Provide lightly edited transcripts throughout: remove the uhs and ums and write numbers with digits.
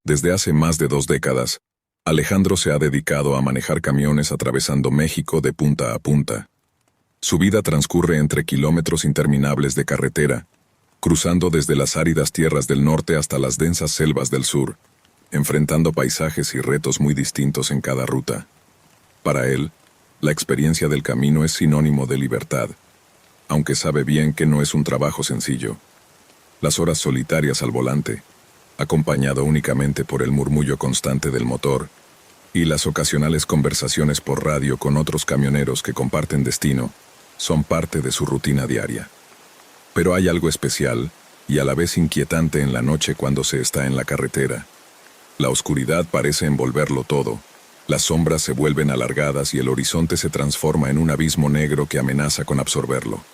Desde hace más de 2 décadas, Alejandro se ha dedicado a manejar camiones atravesando México de punta a punta. Su vida transcurre entre kilómetros interminables de carretera, cruzando desde las áridas tierras del norte hasta las densas selvas del sur, enfrentando paisajes y retos muy distintos en cada ruta. Para él, la experiencia del camino es sinónimo de libertad, aunque sabe bien que no es un trabajo sencillo. Las horas solitarias al volante, acompañado únicamente por el murmullo constante del motor, y las ocasionales conversaciones por radio con otros camioneros que comparten destino, son parte de su rutina diaria. Pero hay algo especial, y a la vez inquietante en la noche cuando se está en la carretera. La oscuridad parece envolverlo todo, las sombras se vuelven alargadas y el horizonte se transforma en un abismo negro que amenaza con absorberlo.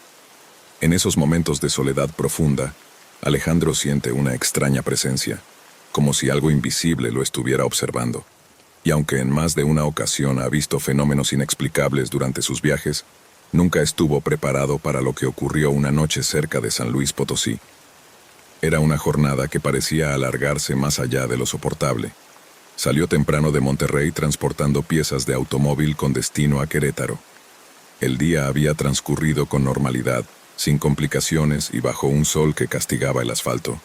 En esos momentos de soledad profunda, Alejandro siente una extraña presencia, como si algo invisible lo estuviera observando. Y aunque en más de una ocasión ha visto fenómenos inexplicables durante sus viajes, nunca estuvo preparado para lo que ocurrió una noche cerca de San Luis Potosí. Era una jornada que parecía alargarse más allá de lo soportable. Salió temprano de Monterrey transportando piezas de automóvil con destino a Querétaro. El día había transcurrido con normalidad, sin complicaciones y bajo un sol que castigaba el asfalto.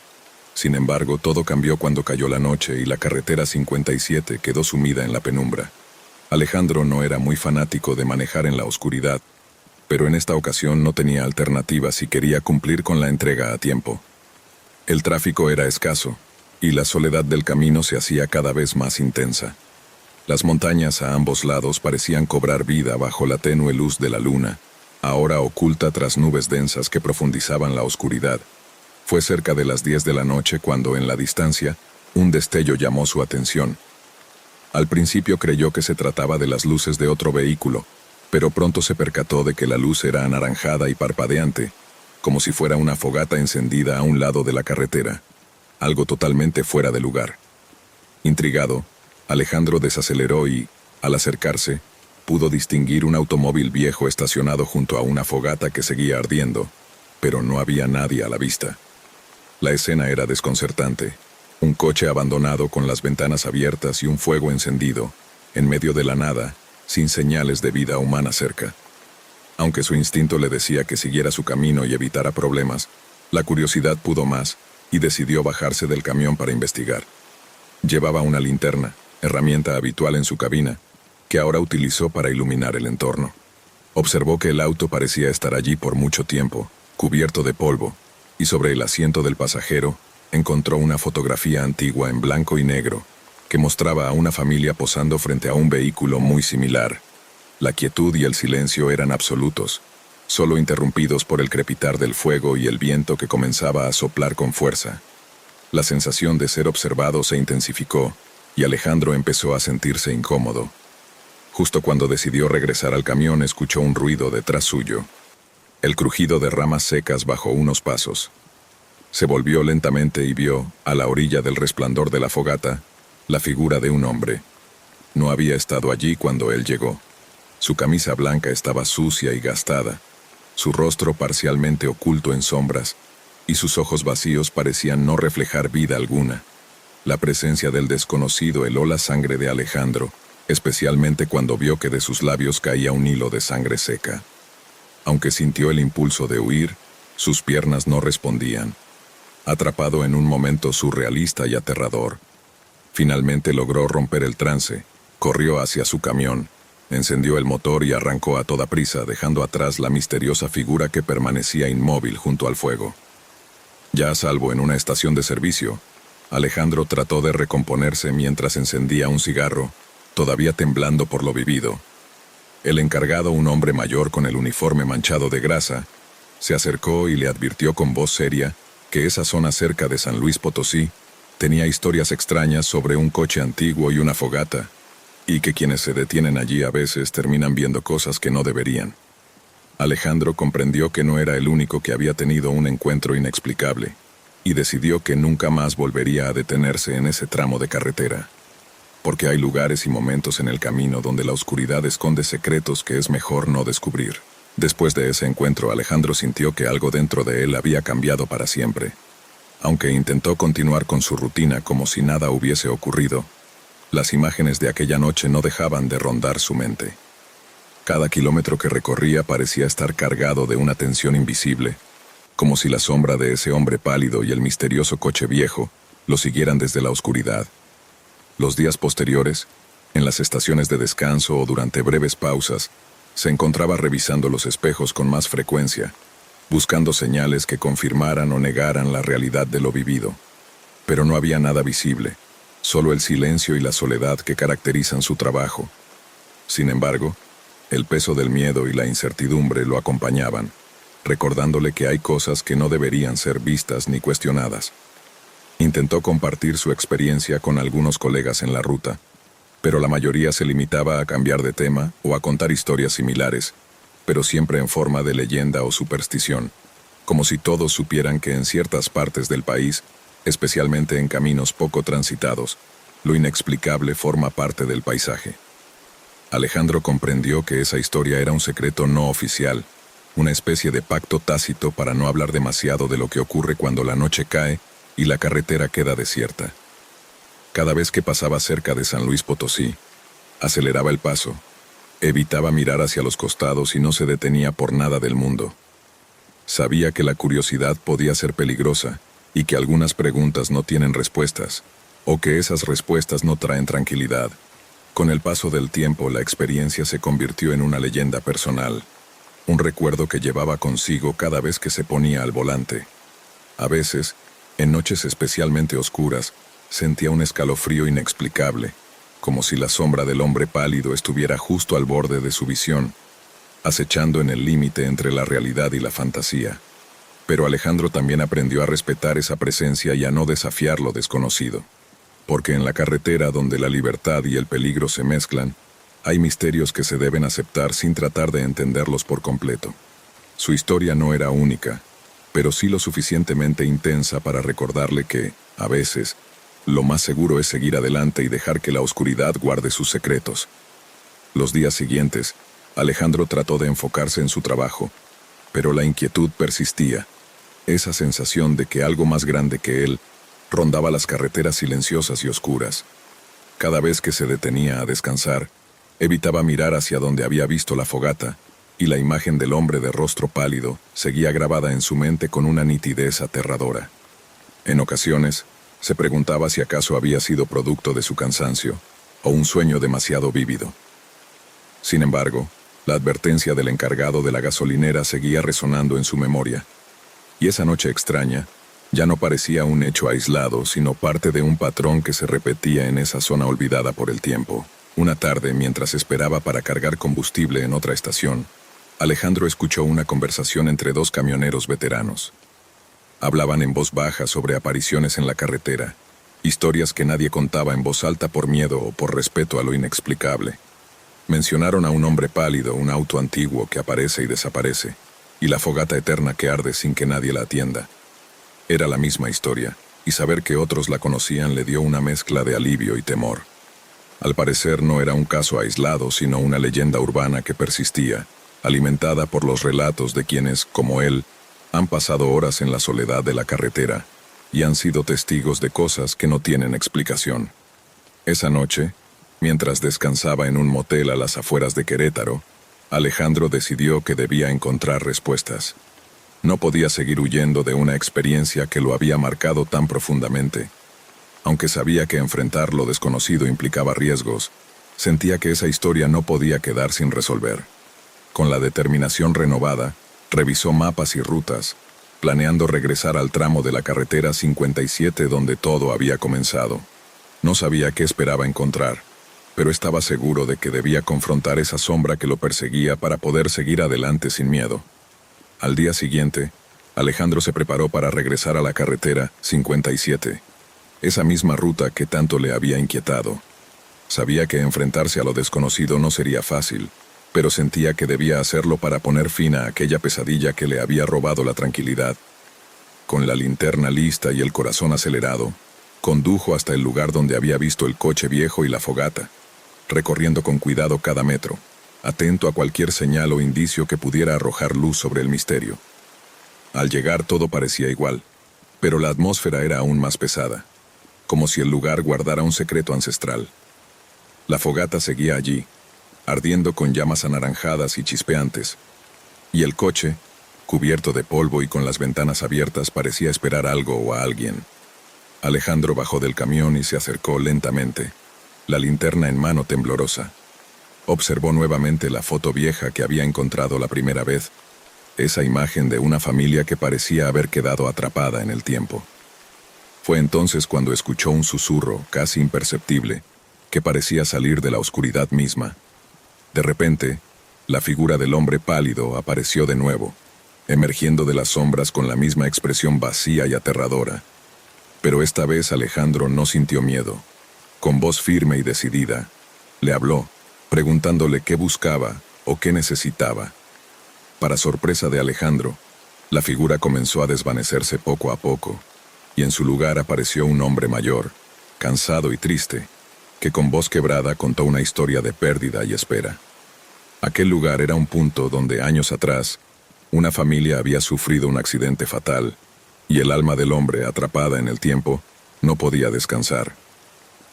Sin embargo, todo cambió cuando cayó la noche y la carretera 57 quedó sumida en la penumbra. Alejandro no era muy fanático de manejar en la oscuridad, pero en esta ocasión no tenía alternativa si quería cumplir con la entrega a tiempo. El tráfico era escaso, y la soledad del camino se hacía cada vez más intensa. Las montañas a ambos lados parecían cobrar vida bajo la tenue luz de la luna, ahora oculta tras nubes densas que profundizaban la oscuridad. Fue cerca de las 10 de la noche cuando, en la distancia, un destello llamó su atención. Al principio creyó que se trataba de las luces de otro vehículo, pero pronto se percató de que la luz era anaranjada y parpadeante, como si fuera una fogata encendida a un lado de la carretera, algo totalmente fuera de lugar. Intrigado, Alejandro desaceleró y, al acercarse, pudo distinguir un automóvil viejo estacionado junto a una fogata que seguía ardiendo, pero no había nadie a la vista. La escena era desconcertante. Un coche abandonado con las ventanas abiertas y un fuego encendido, en medio de la nada, sin señales de vida humana cerca. Aunque su instinto le decía que siguiera su camino y evitara problemas, la curiosidad pudo más y decidió bajarse del camión para investigar. Llevaba una linterna, herramienta habitual en su cabina, que ahora utilizó para iluminar el entorno. Observó que el auto parecía estar allí por mucho tiempo, cubierto de polvo, y sobre el asiento del pasajero encontró una fotografía antigua en blanco y negro que mostraba a una familia posando frente a un vehículo muy similar. La quietud y el silencio eran absolutos, solo interrumpidos por el crepitar del fuego y el viento que comenzaba a soplar con fuerza. La sensación de ser observado se intensificó y Alejandro empezó a sentirse incómodo. Justo cuando decidió regresar al camión, escuchó un ruido detrás suyo. El crujido de ramas secas bajo unos pasos. Se volvió lentamente y vio, a la orilla del resplandor de la fogata, la figura de un hombre. No había estado allí cuando él llegó. Su camisa blanca estaba sucia y gastada, su rostro parcialmente oculto en sombras, y sus ojos vacíos parecían no reflejar vida alguna. La presencia del desconocido heló la sangre de Alejandro, especialmente cuando vio que de sus labios caía un hilo de sangre seca. Aunque sintió el impulso de huir, sus piernas no respondían. Atrapado en un momento surrealista y aterrador, finalmente logró romper el trance, corrió hacia su camión, encendió el motor y arrancó a toda prisa, dejando atrás la misteriosa figura que permanecía inmóvil junto al fuego. Ya a salvo en una estación de servicio, Alejandro trató de recomponerse mientras encendía un cigarro, todavía temblando por lo vivido. El encargado, un hombre mayor con el uniforme manchado de grasa, se acercó y le advirtió con voz seria que esa zona cerca de San Luis Potosí tenía historias extrañas sobre un coche antiguo y una fogata, y que quienes se detienen allí a veces terminan viendo cosas que no deberían. Alejandro comprendió que no era el único que había tenido un encuentro inexplicable, y decidió que nunca más volvería a detenerse en ese tramo de carretera. Porque hay lugares y momentos en el camino donde la oscuridad esconde secretos que es mejor no descubrir. Después de ese encuentro, Alejandro sintió que algo dentro de él había cambiado para siempre. Aunque intentó continuar con su rutina como si nada hubiese ocurrido, las imágenes de aquella noche no dejaban de rondar su mente. Cada kilómetro que recorría parecía estar cargado de una tensión invisible, como si la sombra de ese hombre pálido y el misterioso coche viejo lo siguieran desde la oscuridad. Los días posteriores, en las estaciones de descanso o durante breves pausas, se encontraba revisando los espejos con más frecuencia, buscando señales que confirmaran o negaran la realidad de lo vivido. Pero no había nada visible, solo el silencio y la soledad que caracterizan su trabajo. Sin embargo, el peso del miedo y la incertidumbre lo acompañaban, recordándole que hay cosas que no deberían ser vistas ni cuestionadas. Intentó compartir su experiencia con algunos colegas en la ruta, pero la mayoría se limitaba a cambiar de tema o a contar historias similares, pero siempre en forma de leyenda o superstición, como si todos supieran que en ciertas partes del país, especialmente en caminos poco transitados, lo inexplicable forma parte del paisaje. Alejandro comprendió que esa historia era un secreto no oficial, una especie de pacto tácito para no hablar demasiado de lo que ocurre cuando la noche cae y la carretera queda desierta. Cada vez que pasaba cerca de San Luis Potosí, aceleraba el paso, evitaba mirar hacia los costados y no se detenía por nada del mundo. Sabía que la curiosidad podía ser peligrosa y que algunas preguntas no tienen respuestas, o que esas respuestas no traen tranquilidad. Con el paso del tiempo, la experiencia se convirtió en una leyenda personal, un recuerdo que llevaba consigo cada vez que se ponía al volante. A veces, en noches especialmente oscuras, sentía un escalofrío inexplicable, como si la sombra del hombre pálido estuviera justo al borde de su visión, acechando en el límite entre la realidad y la fantasía. Pero Alejandro también aprendió a respetar esa presencia y a no desafiar lo desconocido, porque en la carretera donde la libertad y el peligro se mezclan, hay misterios que se deben aceptar sin tratar de entenderlos por completo. Su historia no era única, pero sí lo suficientemente intensa para recordarle que, a veces, lo más seguro es seguir adelante y dejar que la oscuridad guarde sus secretos. Los días siguientes, Alejandro trató de enfocarse en su trabajo, pero la inquietud persistía, esa sensación de que algo más grande que él rondaba las carreteras silenciosas y oscuras. Cada vez que se detenía a descansar, evitaba mirar hacia donde había visto la fogata, y la imagen del hombre de rostro pálido seguía grabada en su mente con una nitidez aterradora. En ocasiones, se preguntaba si acaso había sido producto de su cansancio, o un sueño demasiado vívido. Sin embargo, la advertencia del encargado de la gasolinera seguía resonando en su memoria, y esa noche extraña ya no parecía un hecho aislado, sino parte de un patrón que se repetía en esa zona olvidada por el tiempo. Una tarde, mientras esperaba para cargar combustible en otra estación, Alejandro escuchó una conversación entre dos camioneros veteranos. Hablaban en voz baja sobre apariciones en la carretera, historias que nadie contaba en voz alta por miedo o por respeto a lo inexplicable. Mencionaron a un hombre pálido, un auto antiguo que aparece y desaparece, y la fogata eterna que arde sin que nadie la atienda. Era la misma historia, y saber que otros la conocían le dio una mezcla de alivio y temor. Al parecer no era un caso aislado, sino una leyenda urbana que persistía, alimentada por los relatos de quienes, como él, han pasado horas en la soledad de la carretera y han sido testigos de cosas que no tienen explicación. Esa noche, mientras descansaba en un motel a las afueras de Querétaro, Alejandro decidió que debía encontrar respuestas. No podía seguir huyendo de una experiencia que lo había marcado tan profundamente. Aunque sabía que enfrentar lo desconocido implicaba riesgos, sentía que esa historia no podía quedar sin resolver. Con la determinación renovada, revisó mapas y rutas, planeando regresar al tramo de la carretera 57 donde todo había comenzado. No sabía qué esperaba encontrar, pero estaba seguro de que debía confrontar esa sombra que lo perseguía para poder seguir adelante sin miedo. Al día siguiente, Alejandro se preparó para regresar a la carretera 57, esa misma ruta que tanto le había inquietado. Sabía que enfrentarse a lo desconocido no sería fácil, pero sentía que debía hacerlo para poner fin a aquella pesadilla que le había robado la tranquilidad. Con la linterna lista y el corazón acelerado, condujo hasta el lugar donde había visto el coche viejo y la fogata, recorriendo con cuidado cada metro, atento a cualquier señal o indicio que pudiera arrojar luz sobre el misterio. Al llegar todo parecía igual. Pero la atmósfera era aún más pesada, como si el lugar guardara un secreto ancestral. La fogata seguía allí, ardiendo con llamas anaranjadas y chispeantes, y el coche, cubierto de polvo y con las ventanas abiertas, parecía esperar algo o a alguien. Alejandro bajó del camión y se acercó lentamente, la linterna en mano temblorosa. Observó nuevamente la foto vieja que había encontrado la primera vez, esa imagen de una familia que parecía haber quedado atrapada en el tiempo. Fue entonces cuando escuchó un susurro casi imperceptible, que parecía salir de la oscuridad misma. De repente, la figura del hombre pálido apareció de nuevo, emergiendo de las sombras con la misma expresión vacía y aterradora. Pero esta vez Alejandro no sintió miedo. Con voz firme y decidida, le habló, preguntándole qué buscaba o qué necesitaba. Para sorpresa de Alejandro, la figura comenzó a desvanecerse poco a poco, y en su lugar apareció un hombre mayor, cansado y triste, que con voz quebrada contó una historia de pérdida y espera. Aquel lugar era un punto donde años atrás, una familia había sufrido un accidente fatal, y el alma del hombre, atrapada en el tiempo, no podía descansar.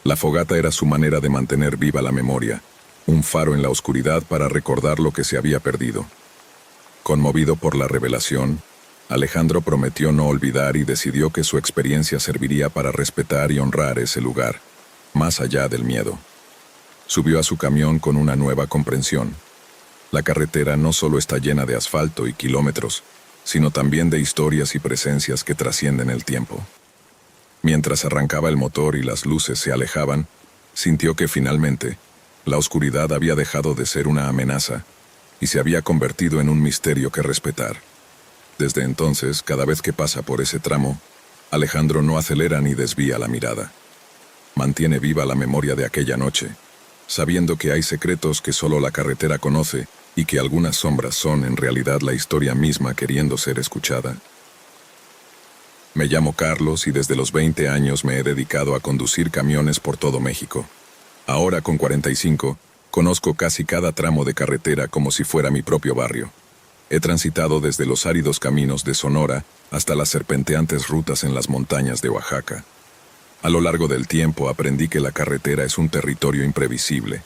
La fogata era su manera de mantener viva la memoria, un faro en la oscuridad para recordar lo que se había perdido. Conmovido por la revelación, Alejandro prometió no olvidar y decidió que su experiencia serviría para respetar y honrar ese lugar, más allá del miedo. Subió a su camión con una nueva comprensión. La carretera no solo está llena de asfalto y kilómetros, sino también de historias y presencias que trascienden el tiempo. Mientras arrancaba el motor y las luces se alejaban, sintió que finalmente, la oscuridad había dejado de ser una amenaza y se había convertido en un misterio que respetar. Desde entonces, cada vez que pasa por ese tramo, Alejandro no acelera ni desvía la mirada. Mantiene viva la memoria de aquella noche, sabiendo que hay secretos que solo la carretera conoce y que algunas sombras son en realidad la historia misma queriendo ser escuchada. Me llamo Carlos y desde los 20 años me he dedicado a conducir camiones por todo México. Ahora, con 45, conozco casi cada tramo de carretera como si fuera mi propio barrio. He transitado desde los áridos caminos de Sonora hasta las serpenteantes rutas en las montañas de Oaxaca. A lo largo del tiempo aprendí que la carretera es un territorio imprevisible.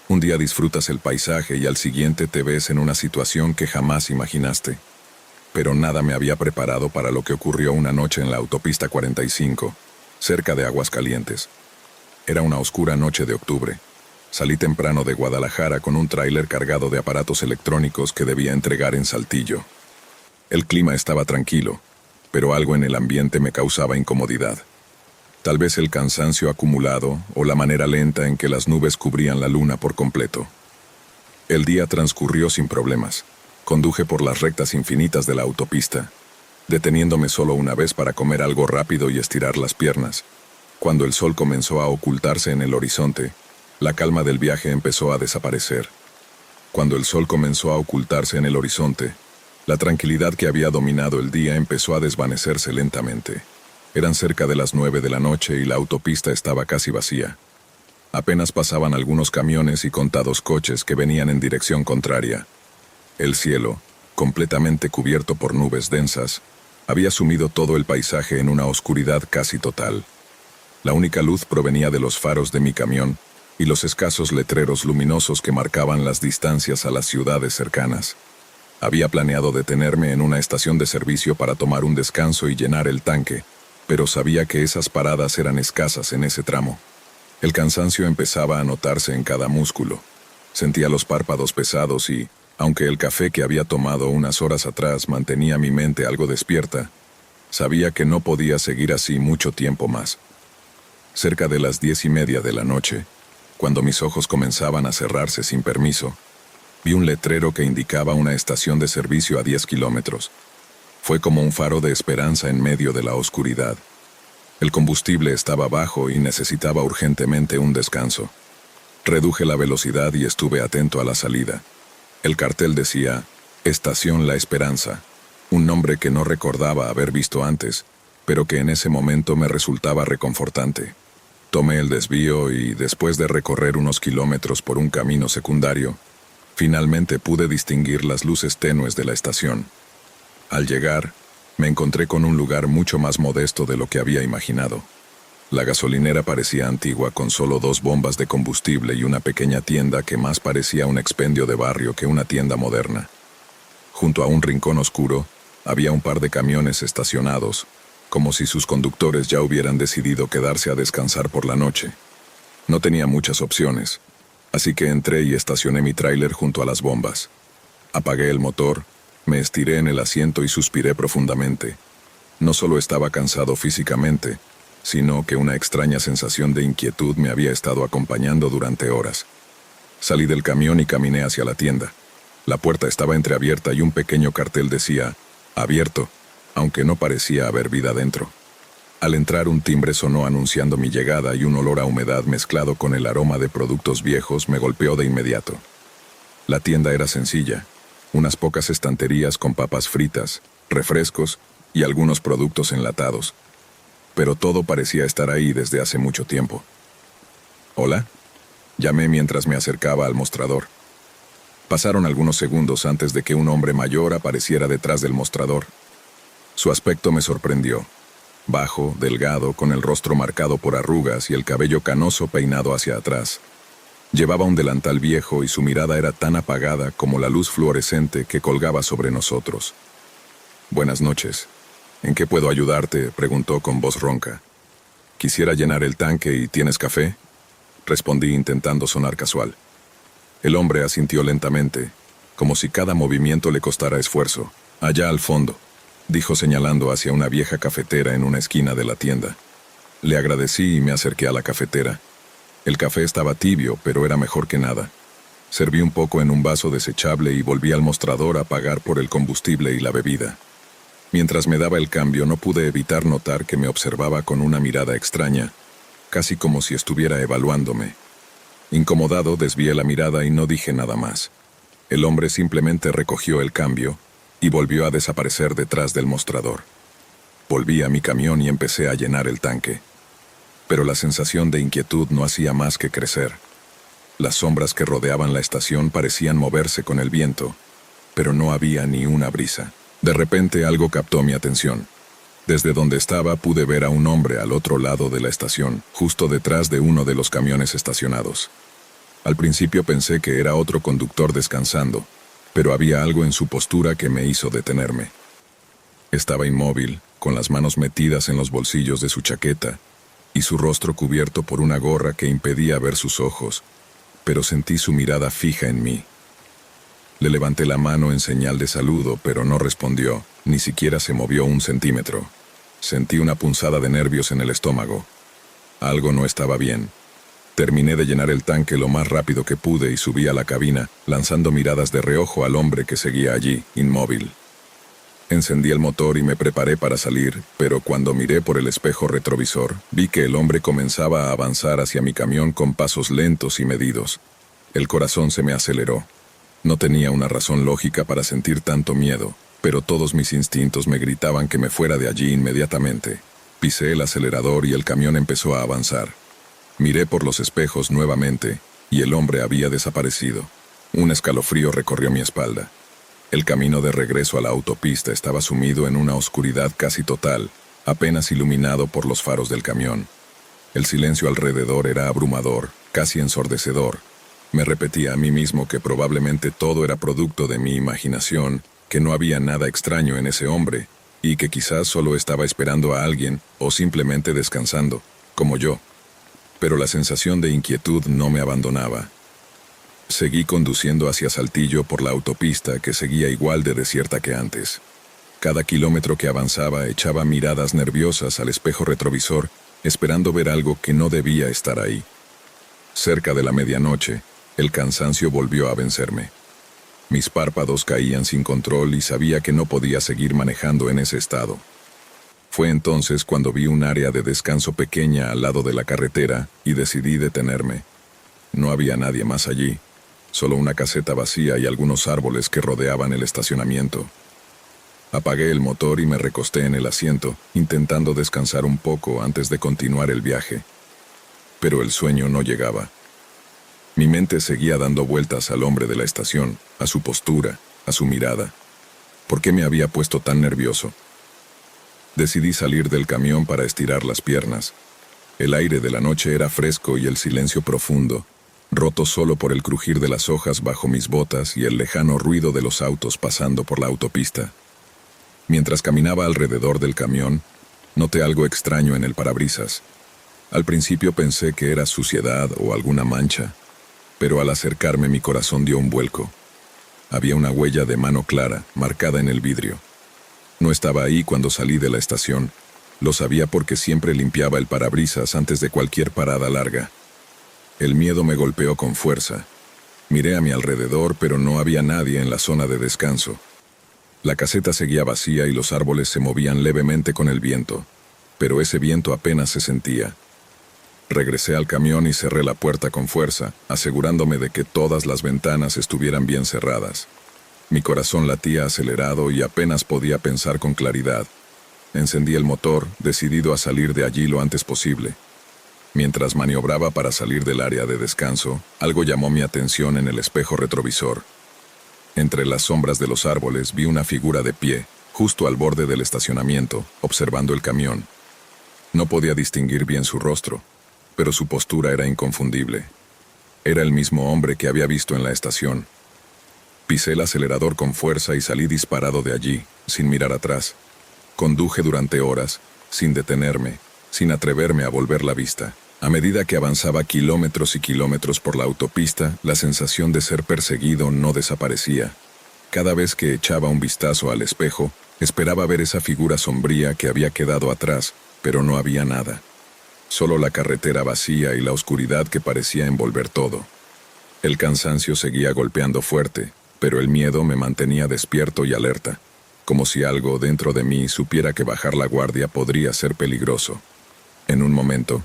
Un día disfrutas el paisaje y al siguiente te ves en una situación que jamás imaginaste. Pero nada me había preparado para lo que ocurrió una noche en la autopista 45, cerca de Aguascalientes. Era una oscura noche de octubre. Salí temprano de Guadalajara con un tráiler cargado de aparatos electrónicos que debía entregar en Saltillo. El clima estaba tranquilo, pero algo en el ambiente me causaba incomodidad. Tal vez el cansancio acumulado o la manera lenta en que las nubes cubrían la luna por completo. El día transcurrió sin problemas. Conduje por las rectas infinitas de la autopista, deteniéndome solo una vez para comer algo rápido y estirar las piernas. Cuando el sol comenzó a ocultarse en el horizonte, la calma del viaje empezó a desaparecer. Cuando el sol comenzó a ocultarse en el horizonte, la tranquilidad que había dominado el día empezó a desvanecerse lentamente. Eran cerca de las 9 de la noche y la autopista estaba casi vacía. Apenas pasaban algunos camiones y contados coches que venían en dirección contraria. El cielo, completamente cubierto por nubes densas, había sumido todo el paisaje en una oscuridad casi total. La única luz provenía de los faros de mi camión y los escasos letreros luminosos que marcaban las distancias a las ciudades cercanas. Había planeado detenerme en una estación de servicio para tomar un descanso y llenar el tanque, pero sabía que esas paradas eran escasas en ese tramo. El cansancio empezaba a notarse en cada músculo. Sentía los párpados pesados y, aunque el café que había tomado unas horas atrás mantenía mi mente algo despierta, sabía que no podía seguir así mucho tiempo más. Cerca de las 10:30 de la noche, cuando mis ojos comenzaban a cerrarse sin permiso, vi un letrero que indicaba una estación de servicio a 10 kilómetros. Fue como un faro de esperanza en medio de la oscuridad. El combustible estaba bajo y necesitaba urgentemente un descanso. Reduje la velocidad y estuve atento a la salida. El cartel decía, Estación La Esperanza, un nombre que no recordaba haber visto antes, pero que en ese momento me resultaba reconfortante. Tomé el desvío y, después de recorrer unos kilómetros por un camino secundario, finalmente pude distinguir las luces tenues de la estación. Al llegar, Me encontré con un lugar mucho más modesto de lo que había imaginado. La gasolinera parecía antigua, con solo 2 bombas de combustible y una pequeña tienda que más parecía un expendio de barrio que una tienda moderna. Junto a un rincón oscuro, había un par de camiones estacionados, como si sus conductores ya hubieran decidido quedarse a descansar por la noche. No tenía muchas opciones, así que entré y estacioné mi tráiler junto a las bombas. Apagué el motor, me estiré en el asiento y suspiré profundamente. No solo estaba cansado físicamente, sino que una extraña sensación de inquietud me había estado acompañando durante horas. Salí del camión y caminé hacia la tienda. La puerta estaba entreabierta y un pequeño cartel decía, abierto, aunque no parecía haber vida dentro. Al entrar, un timbre sonó anunciando mi llegada y un olor a humedad mezclado con el aroma de productos viejos me golpeó de inmediato. La tienda era sencilla, unas pocas estanterías con papas fritas, refrescos y algunos productos enlatados. Pero todo parecía estar ahí desde hace mucho tiempo. ¿Hola? Llamé mientras me acercaba al mostrador. Pasaron algunos segundos antes de que un hombre mayor apareciera detrás del mostrador. Su aspecto me sorprendió. Bajo, delgado, con el rostro marcado por arrugas y el cabello canoso peinado hacia atrás. Llevaba un delantal viejo y su mirada era tan apagada como la luz fluorescente que colgaba sobre nosotros. «Buenas noches. ¿En qué puedo ayudarte?», preguntó con voz ronca. «Quisiera llenar el tanque y ¿tienes café?», respondí intentando sonar casual. El hombre asintió lentamente, como si cada movimiento le costara esfuerzo. «Allá al fondo», dijo señalando hacia una vieja cafetera en una esquina de la tienda. Le agradecí y me acerqué a la cafetera. El café estaba tibio, pero era mejor que nada. Serví un poco en un vaso desechable y volví al mostrador a pagar por el combustible y la bebida. Mientras me daba el cambio, no pude evitar notar que me observaba con una mirada extraña, casi como si estuviera evaluándome. Incomodado, desvié la mirada y no dije nada más. El hombre simplemente recogió el cambio y volvió a desaparecer detrás del mostrador. Volví a mi camión y empecé a llenar el tanque. Pero la sensación de inquietud no hacía más que crecer. Las sombras que rodeaban la estación parecían moverse con el viento, pero no había ni una brisa. De repente algo captó mi atención. Desde donde estaba pude ver a un hombre al otro lado de la estación, justo detrás de uno de los camiones estacionados. Al principio pensé que era otro conductor descansando, pero había algo en su postura que me hizo detenerme. Estaba inmóvil, con las manos metidas en los bolsillos de su chaqueta, y su rostro cubierto por una gorra que impedía ver sus ojos, pero sentí su mirada fija en mí. Le levanté la mano en señal de saludo, pero no respondió, ni siquiera se movió un centímetro. Sentí una punzada de nervios en el estómago. Algo no estaba bien. Terminé de llenar el tanque lo más rápido que pude y subí a la cabina, lanzando miradas de reojo al hombre que seguía allí, inmóvil. Encendí el motor y me preparé para salir, pero cuando miré por el espejo retrovisor, vi que el hombre comenzaba a avanzar hacia mi camión con pasos lentos y medidos. El corazón se me aceleró. No tenía una razón lógica para sentir tanto miedo, pero todos mis instintos me gritaban que me fuera de allí inmediatamente. Pisé el acelerador y el camión empezó a avanzar. Miré por los espejos nuevamente, y el hombre había desaparecido. Un escalofrío recorrió mi espalda. El camino de regreso a la autopista estaba sumido en una oscuridad casi total, apenas iluminado por los faros del camión. El silencio alrededor era abrumador, casi ensordecedor. Me repetía a mí mismo que probablemente todo era producto de mi imaginación, que no había nada extraño en ese hombre, y que quizás solo estaba esperando a alguien o simplemente descansando, como yo. Pero la sensación de inquietud no me abandonaba. Seguí conduciendo hacia Saltillo por la autopista, que seguía igual de desierta que antes. Cada kilómetro que avanzaba echaba miradas nerviosas al espejo retrovisor, esperando ver algo que no debía estar ahí. Cerca de la medianoche, el cansancio volvió a vencerme. Mis párpados caían sin control y sabía que no podía seguir manejando en ese estado. Fue entonces cuando vi un área de descanso pequeña al lado de la carretera y decidí detenerme. No había nadie más allí, solo una caseta vacía y algunos árboles que rodeaban el estacionamiento. Apagué el motor y me recosté en el asiento, intentando descansar un poco antes de continuar el viaje. Pero el sueño no llegaba. Mi mente seguía dando vueltas al hombre de la estación, a su postura, a su mirada. ¿Por qué me había puesto tan nervioso? Decidí salir del camión para estirar las piernas. El aire de la noche era fresco y el silencio profundo, roto solo por el crujir de las hojas bajo mis botas y el lejano ruido de los autos pasando por la autopista. Mientras caminaba alrededor del camión, noté algo extraño en el parabrisas. Al principio pensé que era suciedad o alguna mancha, pero al acercarme mi corazón dio un vuelco. Había una huella de mano clara, marcada en el vidrio. No estaba ahí cuando salí de la estación. Lo sabía porque siempre limpiaba el parabrisas antes de cualquier parada larga. El miedo me golpeó con fuerza. Miré a mi alrededor, pero no había nadie en la zona de descanso. La caseta seguía vacía y los árboles se movían levemente con el viento, pero ese viento apenas se sentía. Regresé al camión y cerré la puerta con fuerza, asegurándome de que todas las ventanas estuvieran bien cerradas. Mi corazón latía acelerado y apenas podía pensar con claridad. Encendí el motor, decidido a salir de allí lo antes posible. Mientras maniobraba para salir del área de descanso, algo llamó mi atención en el espejo retrovisor. Entre las sombras de los árboles vi una figura de pie, justo al borde del estacionamiento, observando el camión. No podía distinguir bien su rostro, pero su postura era inconfundible. Era el mismo hombre que había visto en la estación. Pisé el acelerador con fuerza y salí disparado de allí, sin mirar atrás. Conduje durante horas, sin detenerme, sin atreverme a volver la vista. A medida que avanzaba kilómetros y kilómetros por la autopista, la sensación de ser perseguido no desaparecía. Cada vez que echaba un vistazo al espejo, esperaba ver esa figura sombría que había quedado atrás, pero no había nada. Solo la carretera vacía y la oscuridad que parecía envolver todo. El cansancio seguía golpeando fuerte, pero el miedo me mantenía despierto y alerta, como si algo dentro de mí supiera que bajar la guardia podría ser peligroso. En un momento,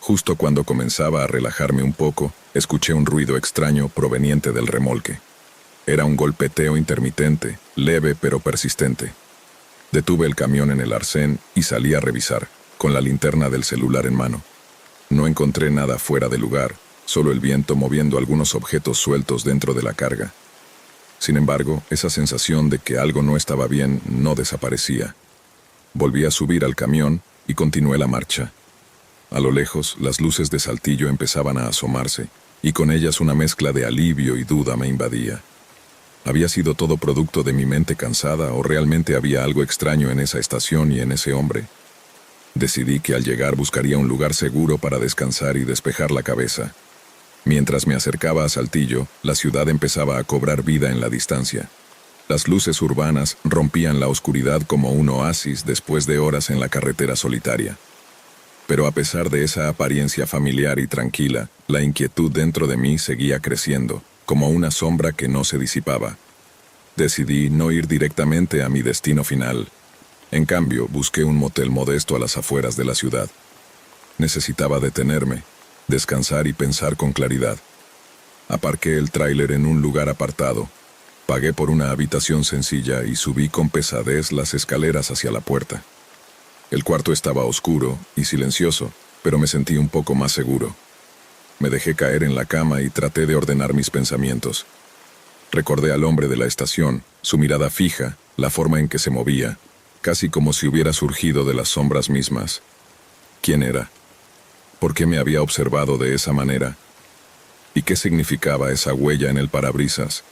justo cuando comenzaba a relajarme un poco, escuché un ruido extraño proveniente del remolque. Era un golpeteo intermitente, leve pero persistente. Detuve el camión en el arcén y salí a revisar, con la linterna del celular en mano. No encontré nada fuera de lugar, solo el viento moviendo algunos objetos sueltos dentro de la carga. Sin embargo, esa sensación de que algo no estaba bien no desaparecía. Volví a subir al camión y continué la marcha. A lo lejos, las luces de Saltillo empezaban a asomarse, y con ellas una mezcla de alivio y duda me invadía. ¿Había sido todo producto de mi mente cansada o realmente había algo extraño en esa estación y en ese hombre? Decidí que al llegar buscaría un lugar seguro para descansar y despejar la cabeza. Mientras me acercaba a Saltillo, la ciudad empezaba a cobrar vida en la distancia. Las luces urbanas rompían la oscuridad como un oasis después de horas en la carretera solitaria. Pero a pesar de esa apariencia familiar y tranquila, la inquietud dentro de mí seguía creciendo, como una sombra que no se disipaba. Decidí no ir directamente a mi destino final. En cambio, busqué un motel modesto a las afueras de la ciudad. Necesitaba detenerme, descansar y pensar con claridad. Aparqué el tráiler en un lugar apartado. Pagué por una habitación sencilla y subí con pesadez las escaleras hacia la puerta. El cuarto estaba oscuro y silencioso, pero me sentí un poco más seguro. Me dejé caer en la cama y traté de ordenar mis pensamientos. Recordé al hombre de la estación, su mirada fija, la forma en que se movía, casi como si hubiera surgido de las sombras mismas. ¿Quién era? ¿Por qué me había observado de esa manera? ¿Y qué significaba esa huella en el parabrisas?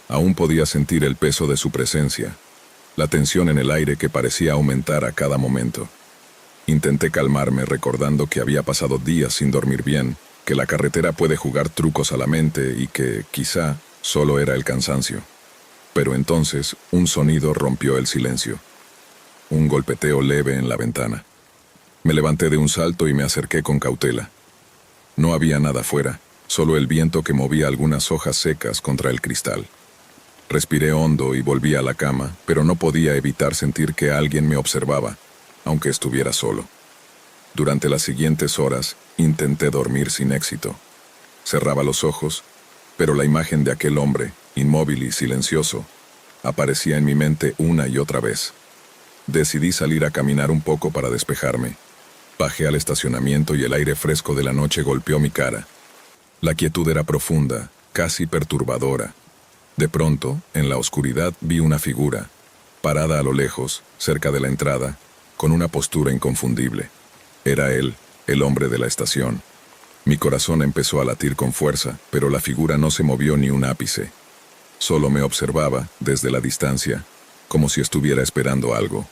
Aún podía sentir el peso de su presencia, la tensión en el aire que parecía aumentar a cada momento. Intenté calmarme recordando que había pasado días sin dormir bien, que la carretera puede jugar trucos a la mente y que, quizá, solo era el cansancio. Pero entonces, un sonido rompió el silencio. Un golpeteo leve en la ventana. Me levanté de un salto y me acerqué con cautela. No había nada fuera, solo el viento que movía algunas hojas secas contra el cristal. Respiré hondo y volví a la cama, pero no podía evitar sentir que alguien me observaba, aunque estuviera solo. Durante las siguientes horas, intenté dormir sin éxito. Cerraba los ojos, pero la imagen de aquel hombre, inmóvil y silencioso, aparecía en mi mente una y otra vez. Decidí salir a caminar un poco para despejarme. Bajé al estacionamiento y el aire fresco de la noche golpeó mi cara. La quietud era profunda, casi perturbadora. De pronto, en la oscuridad vi una figura, parada a lo lejos, cerca de la entrada, con una postura inconfundible. Era él, el hombre de la estación. Mi corazón empezó a latir con fuerza, pero la figura no se movió ni un ápice. Solo me observaba, desde la distancia, como si estuviera esperando algo.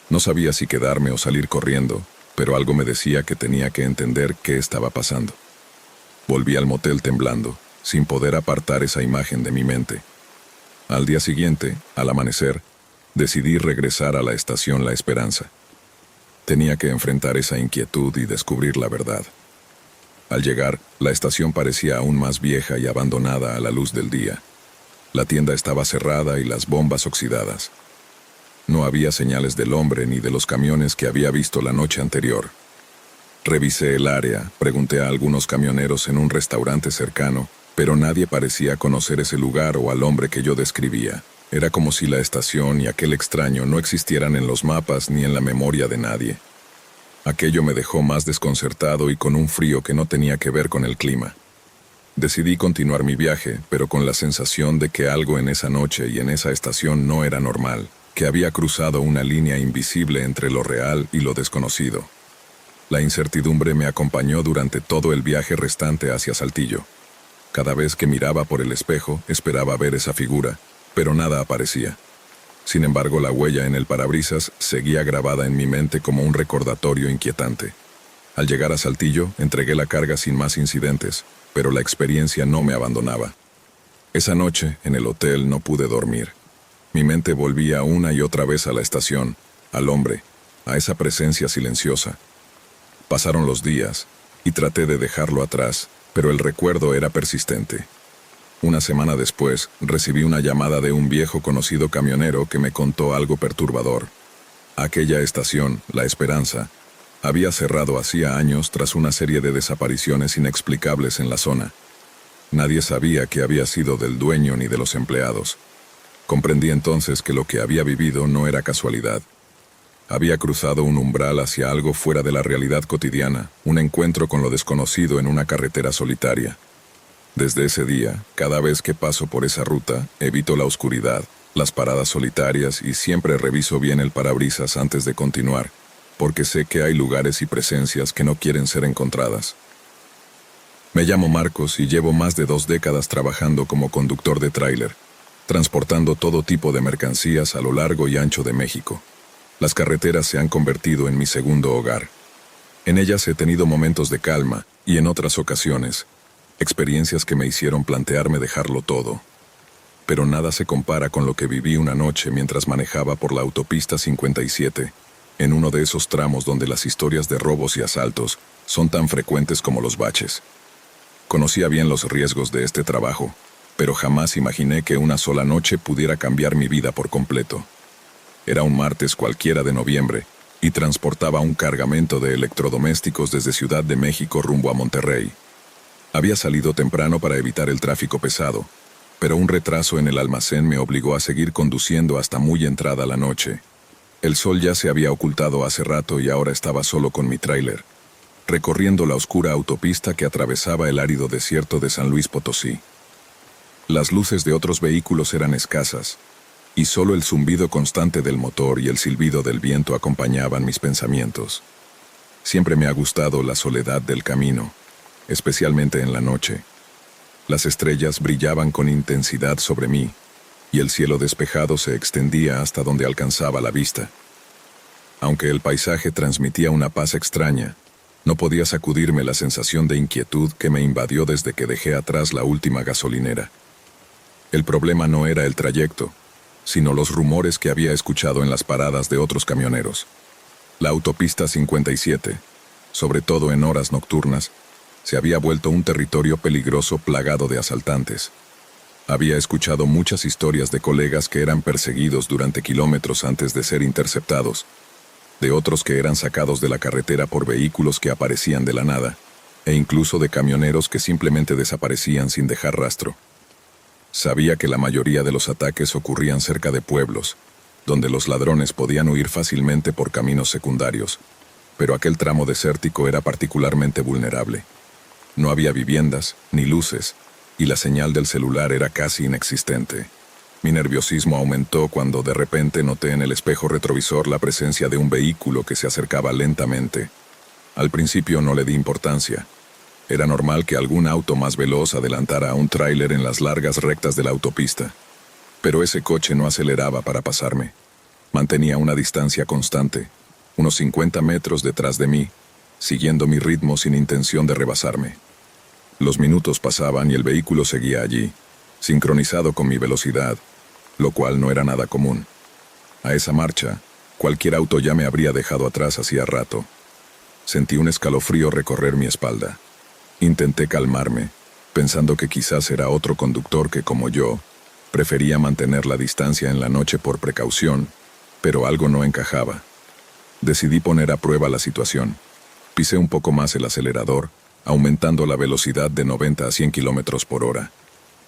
No sabía si quedarme o salir corriendo, pero algo me decía que tenía que entender qué estaba pasando. Volví al motel temblando, sin poder apartar esa imagen de mi mente. Al día siguiente, al amanecer, decidí regresar a la estación La Esperanza. Tenía que enfrentar esa inquietud y descubrir la verdad. Al llegar, la estación parecía aún más vieja y abandonada a la luz del día. La tienda estaba cerrada y las bombas oxidadas. No había señales del hombre ni de los camiones que había visto la noche anterior. Revisé el área, pregunté a algunos camioneros en un restaurante cercano, pero nadie parecía conocer ese lugar o al hombre que yo describía. Era como si la estación y aquel extraño no existieran en los mapas ni en la memoria de nadie. Aquello me dejó más desconcertado y con un frío que no tenía que ver con el clima. Decidí continuar mi viaje, pero con la sensación de que algo en esa noche y en esa estación no era normal, que había cruzado una línea invisible entre lo real y lo desconocido. La incertidumbre me acompañó durante todo el viaje restante hacia Saltillo. Cada vez que miraba por el espejo, esperaba ver esa figura, pero nada aparecía. Sin embargo, la huella en el parabrisas seguía grabada en mi mente como un recordatorio inquietante. Al llegar a Saltillo, entregué la carga sin más incidentes, pero la experiencia no me abandonaba. Esa noche, en el hotel, no pude dormir. Mi mente volvía una y otra vez a la estación, al hombre, a esa presencia silenciosa. Pasaron los días, y traté de dejarlo atrás, pero el recuerdo era persistente. Una semana después, recibí una llamada de un viejo conocido camionero que me contó algo perturbador. Aquella estación, La Esperanza, había cerrado hacía años tras una serie de desapariciones inexplicables en la zona. Nadie sabía qué había sido del dueño ni de los empleados. Comprendí entonces que lo que había vivido no era casualidad. Había cruzado un umbral hacia algo fuera de la realidad cotidiana, un encuentro con lo desconocido en una carretera solitaria. Desde ese día, cada vez que paso por esa ruta, evito la oscuridad, las paradas solitarias y siempre reviso bien el parabrisas antes de continuar, porque sé que hay lugares y presencias que no quieren ser encontradas. Me llamo Marcos y llevo más de 2 décadas trabajando como conductor de tráiler, transportando todo tipo de mercancías a lo largo y ancho de México. Las carreteras se han convertido en mi segundo hogar. En ellas he tenido momentos de calma y en otras ocasiones, experiencias que me hicieron plantearme dejarlo todo. Pero nada se compara con lo que viví una noche mientras manejaba por la autopista 57, en uno de esos tramos donde las historias de robos y asaltos son tan frecuentes como los baches. Conocía bien los riesgos de este trabajo, pero jamás imaginé que una sola noche pudiera cambiar mi vida por completo. Era un martes cualquiera de noviembre, y transportaba un cargamento de electrodomésticos desde Ciudad de México rumbo a Monterrey. Había salido temprano para evitar el tráfico pesado, pero un retraso en el almacén me obligó a seguir conduciendo hasta muy entrada la noche. El sol ya se había ocultado hace rato y ahora estaba solo con mi tráiler, recorriendo la oscura autopista que atravesaba el árido desierto de San Luis Potosí. Las luces de otros vehículos eran escasas, y solo el zumbido constante del motor y el silbido del viento acompañaban mis pensamientos. Siempre me ha gustado la soledad del camino, especialmente en la noche. Las estrellas brillaban con intensidad sobre mí, y el cielo despejado se extendía hasta donde alcanzaba la vista. Aunque el paisaje transmitía una paz extraña, no podía sacudirme la sensación de inquietud que me invadió desde que dejé atrás la última gasolinera. El problema no era el trayecto, sino los rumores que había escuchado en las paradas de otros camioneros. La autopista 57, sobre todo en horas nocturnas, se había vuelto un territorio peligroso plagado de asaltantes. Había escuchado muchas historias de colegas que eran perseguidos durante kilómetros antes de ser interceptados, de otros que eran sacados de la carretera por vehículos que aparecían de la nada, e incluso de camioneros que simplemente desaparecían sin dejar rastro. Sabía que la mayoría de los ataques ocurrían cerca de pueblos, donde los ladrones podían huir fácilmente por caminos secundarios, pero aquel tramo desértico era particularmente vulnerable. No había viviendas, ni luces, y la señal del celular era casi inexistente. Mi nerviosismo aumentó cuando de repente noté en el espejo retrovisor la presencia de un vehículo que se acercaba lentamente. Al principio no le di importancia. Era normal que algún auto más veloz adelantara a un tráiler en las largas rectas de la autopista. Pero ese coche no aceleraba para pasarme. Mantenía una distancia constante, unos 50 metros detrás de mí, siguiendo mi ritmo sin intención de rebasarme. Los minutos pasaban y el vehículo seguía allí, sincronizado con mi velocidad, lo cual no era nada común. A esa marcha, cualquier auto ya me habría dejado atrás hacía rato. Sentí un escalofrío recorrer mi espalda. Intenté calmarme, pensando que quizás era otro conductor que, como yo, prefería mantener la distancia en la noche por precaución, pero algo no encajaba. Decidí poner a prueba la situación. Pisé un poco más el acelerador, aumentando la velocidad de 90 a 100 kilómetros por hora.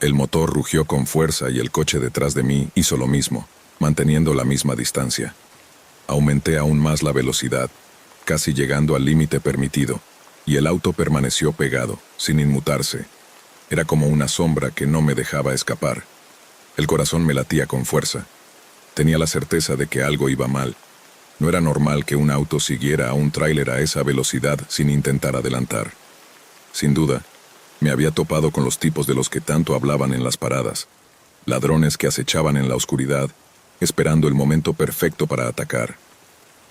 El motor rugió con fuerza y el coche detrás de mí hizo lo mismo, manteniendo la misma distancia. Aumenté aún más la velocidad, casi llegando al límite permitido, y el auto permaneció pegado, sin inmutarse. Era como una sombra que no me dejaba escapar. El corazón me latía con fuerza. Tenía la certeza de que algo iba mal. No era normal que un auto siguiera a un tráiler a esa velocidad sin intentar adelantar. Sin duda, me había topado con los tipos de los que tanto hablaban en las paradas. Ladrones que acechaban en la oscuridad, esperando el momento perfecto para atacar.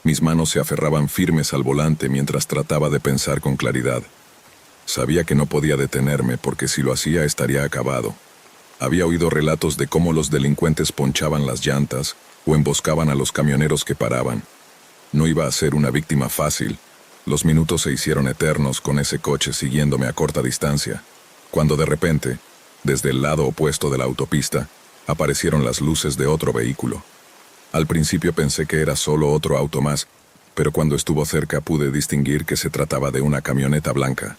Mis manos se aferraban firmes al volante mientras trataba de pensar con claridad. Sabía que no podía detenerme porque si lo hacía estaría acabado. Había oído relatos de cómo los delincuentes ponchaban las llantas o emboscaban a los camioneros que paraban. No iba a ser una víctima fácil. Los minutos se hicieron eternos con ese coche siguiéndome a corta distancia, cuando de repente, desde el lado opuesto de la autopista, aparecieron las luces de otro vehículo. Al principio pensé que era solo otro auto más, pero cuando estuvo cerca pude distinguir que se trataba de una camioneta blanca.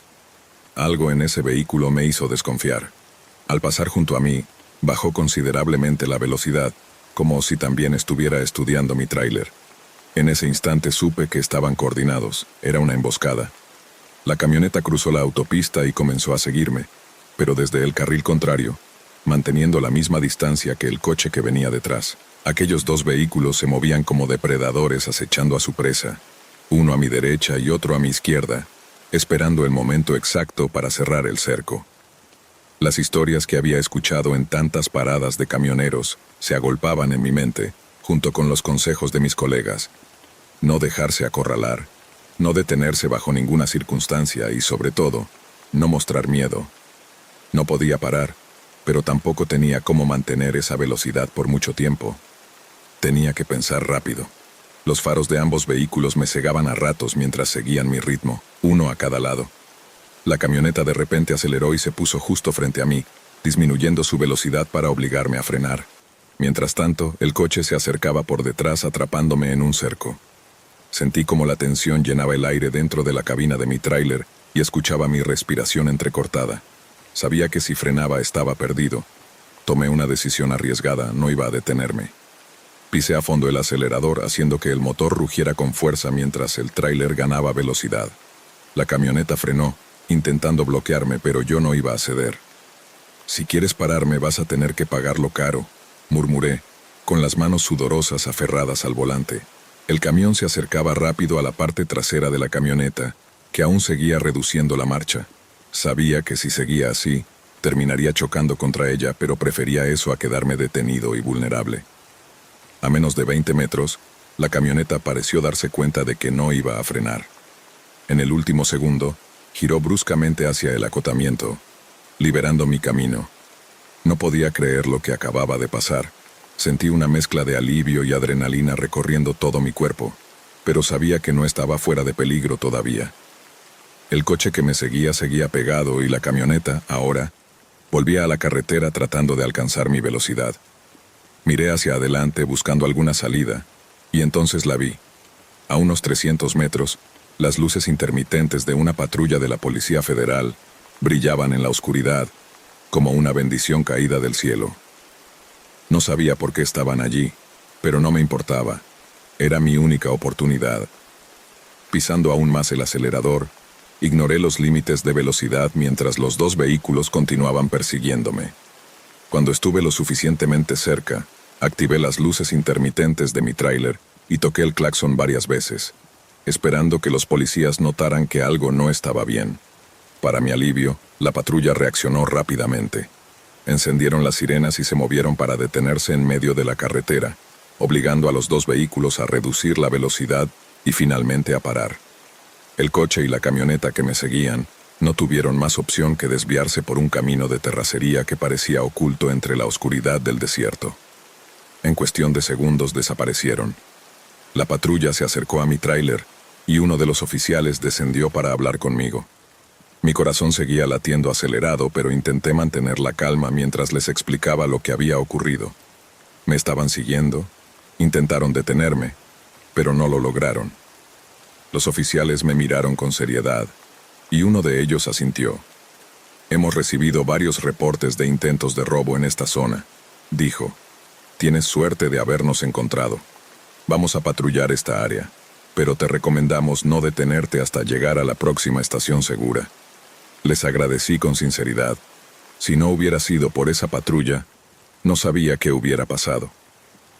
Algo en ese vehículo me hizo desconfiar. Al pasar junto a mí, bajó considerablemente la velocidad, como si también estuviera estudiando mi tráiler. En ese instante supe que estaban coordinados, era una emboscada. La camioneta cruzó la autopista y comenzó a seguirme, pero desde el carril contrario, manteniendo la misma distancia que el coche que venía detrás. Aquellos dos vehículos se movían como depredadores acechando a su presa, uno a mi derecha y otro a mi izquierda, esperando el momento exacto para cerrar el cerco. Las historias que había escuchado en tantas paradas de camioneros se agolpaban en mi mente, junto con los consejos de mis colegas. No dejarse acorralar, no detenerse bajo ninguna circunstancia y, sobre todo, no mostrar miedo. No podía parar, pero tampoco tenía cómo mantener esa velocidad por mucho tiempo. Tenía que pensar rápido. Los faros de ambos vehículos me cegaban a ratos mientras seguían mi ritmo, uno a cada lado. La camioneta de repente aceleró y se puso justo frente a mí, disminuyendo su velocidad para obligarme a frenar. Mientras tanto, el coche se acercaba por detrás atrapándome en un cerco. Sentí como la tensión llenaba el aire dentro de la cabina de mi tráiler y escuchaba mi respiración entrecortada. Sabía que si frenaba estaba perdido. Tomé una decisión arriesgada, no iba a detenerme. Pisé a fondo el acelerador haciendo que el motor rugiera con fuerza mientras el tráiler ganaba velocidad. La camioneta frenó, intentando bloquearme, pero yo no iba a ceder. «Si quieres pararme vas a tener que pagarlo caro», murmuré, con las manos sudorosas aferradas al volante. El camión se acercaba rápido a la parte trasera de la camioneta, que aún seguía reduciendo la marcha. Sabía que si seguía así, terminaría chocando contra ella, pero prefería eso a quedarme detenido y vulnerable. A menos de 20 metros, la camioneta pareció darse cuenta de que no iba a frenar. En el último segundo, giró bruscamente hacia el acotamiento, liberando mi camino. No podía creer lo que acababa de pasar. Sentí una mezcla de alivio y adrenalina recorriendo todo mi cuerpo, pero sabía que no estaba fuera de peligro todavía. El coche que me seguía pegado y la camioneta, ahora, volvía a la carretera tratando de alcanzar mi velocidad. Miré hacia adelante buscando alguna salida, y entonces la vi. A unos 300 metros, las luces intermitentes de una patrulla de la Policía Federal brillaban en la oscuridad, como una bendición caída del cielo. No sabía por qué estaban allí, pero no me importaba. Era mi única oportunidad. Pisando aún más el acelerador, ignoré los límites de velocidad mientras los dos vehículos continuaban persiguiéndome. Cuando estuve lo suficientemente cerca, activé las luces intermitentes de mi tráiler y toqué el claxon varias veces, esperando que los policías notaran que algo no estaba bien. Para mi alivio, la patrulla reaccionó rápidamente. Encendieron las sirenas y se movieron para detenerse en medio de la carretera, obligando a los dos vehículos a reducir la velocidad y finalmente a parar. El coche y la camioneta que me seguían no tuvieron más opción que desviarse por un camino de terracería que parecía oculto entre la oscuridad del desierto. En cuestión de segundos desaparecieron. La patrulla se acercó a mi tráiler y uno de los oficiales descendió para hablar conmigo. Mi corazón seguía latiendo acelerado, pero intenté mantener la calma mientras les explicaba lo que había ocurrido. Me estaban siguiendo, intentaron detenerme, pero no lo lograron. Los oficiales me miraron con seriedad, y uno de ellos asintió. «Hemos recibido varios reportes de intentos de robo en esta zona», dijo. «Tienes suerte de habernos encontrado. Vamos a patrullar esta área, pero te recomendamos no detenerte hasta llegar a la próxima estación segura». Les agradecí con sinceridad. Si no hubiera sido por esa patrulla, no sabía qué hubiera pasado.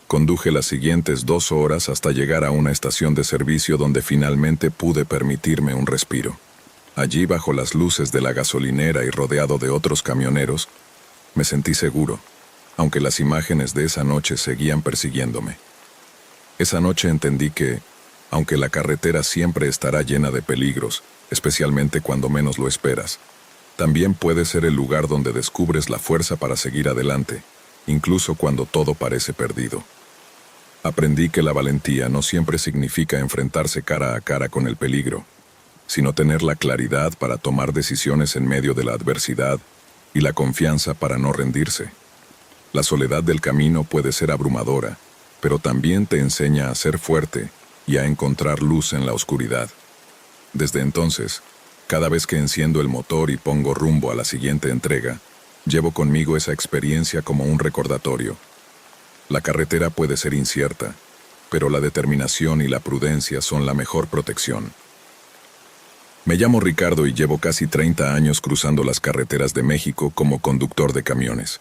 Conduje las siguientes 2 horas hasta llegar a una estación de servicio donde finalmente pude permitirme un respiro. Allí, bajo las luces de la gasolinera y rodeado de otros camioneros, me sentí seguro, aunque las imágenes de esa noche seguían persiguiéndome. Esa noche entendí que, aunque la carretera siempre estará llena de peligros, especialmente cuando menos lo esperas, también puede ser el lugar donde descubres la fuerza para seguir adelante, incluso cuando todo parece perdido. Aprendí que la valentía no siempre significa enfrentarse cara a cara con el peligro, sino tener la claridad para tomar decisiones en medio de la adversidad y la confianza para no rendirse. La soledad del camino puede ser abrumadora, pero también te enseña a ser fuerte y a encontrar luz en la oscuridad. Desde entonces, cada vez que enciendo el motor y pongo rumbo a la siguiente entrega, llevo conmigo esa experiencia como un recordatorio. La carretera puede ser incierta, pero la determinación y la prudencia son la mejor protección. Me llamo Ricardo y llevo casi 30 años cruzando las carreteras de México como conductor de camiones.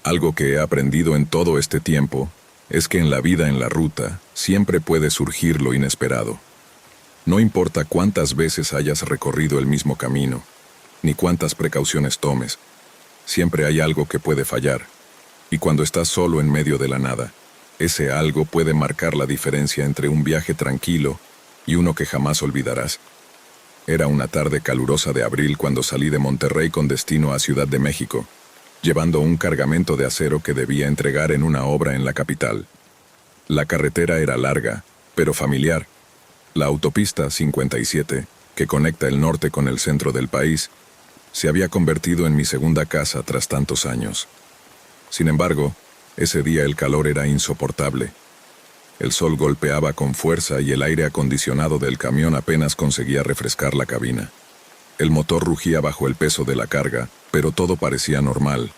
Algo que he aprendido en todo este tiempo es que en la vida en la ruta siempre puede surgir lo inesperado. No importa cuántas veces hayas recorrido el mismo camino, ni cuántas precauciones tomes, siempre hay algo que puede fallar, y cuando estás solo en medio de la nada, ese algo puede marcar la diferencia entre un viaje tranquilo y uno que jamás olvidarás. Era una tarde calurosa de abril cuando salí de Monterrey con destino a Ciudad de México, llevando un cargamento de acero que debía entregar en una obra en la capital. La carretera era larga, pero familiar. La autopista 57, que conecta el norte con el centro del país, se había convertido en mi segunda casa tras tantos años. Sin embargo, ese día el calor era insoportable. El sol golpeaba con fuerza y el aire acondicionado del camión apenas conseguía refrescar la cabina. El motor rugía bajo el peso de la carga, pero todo parecía normal.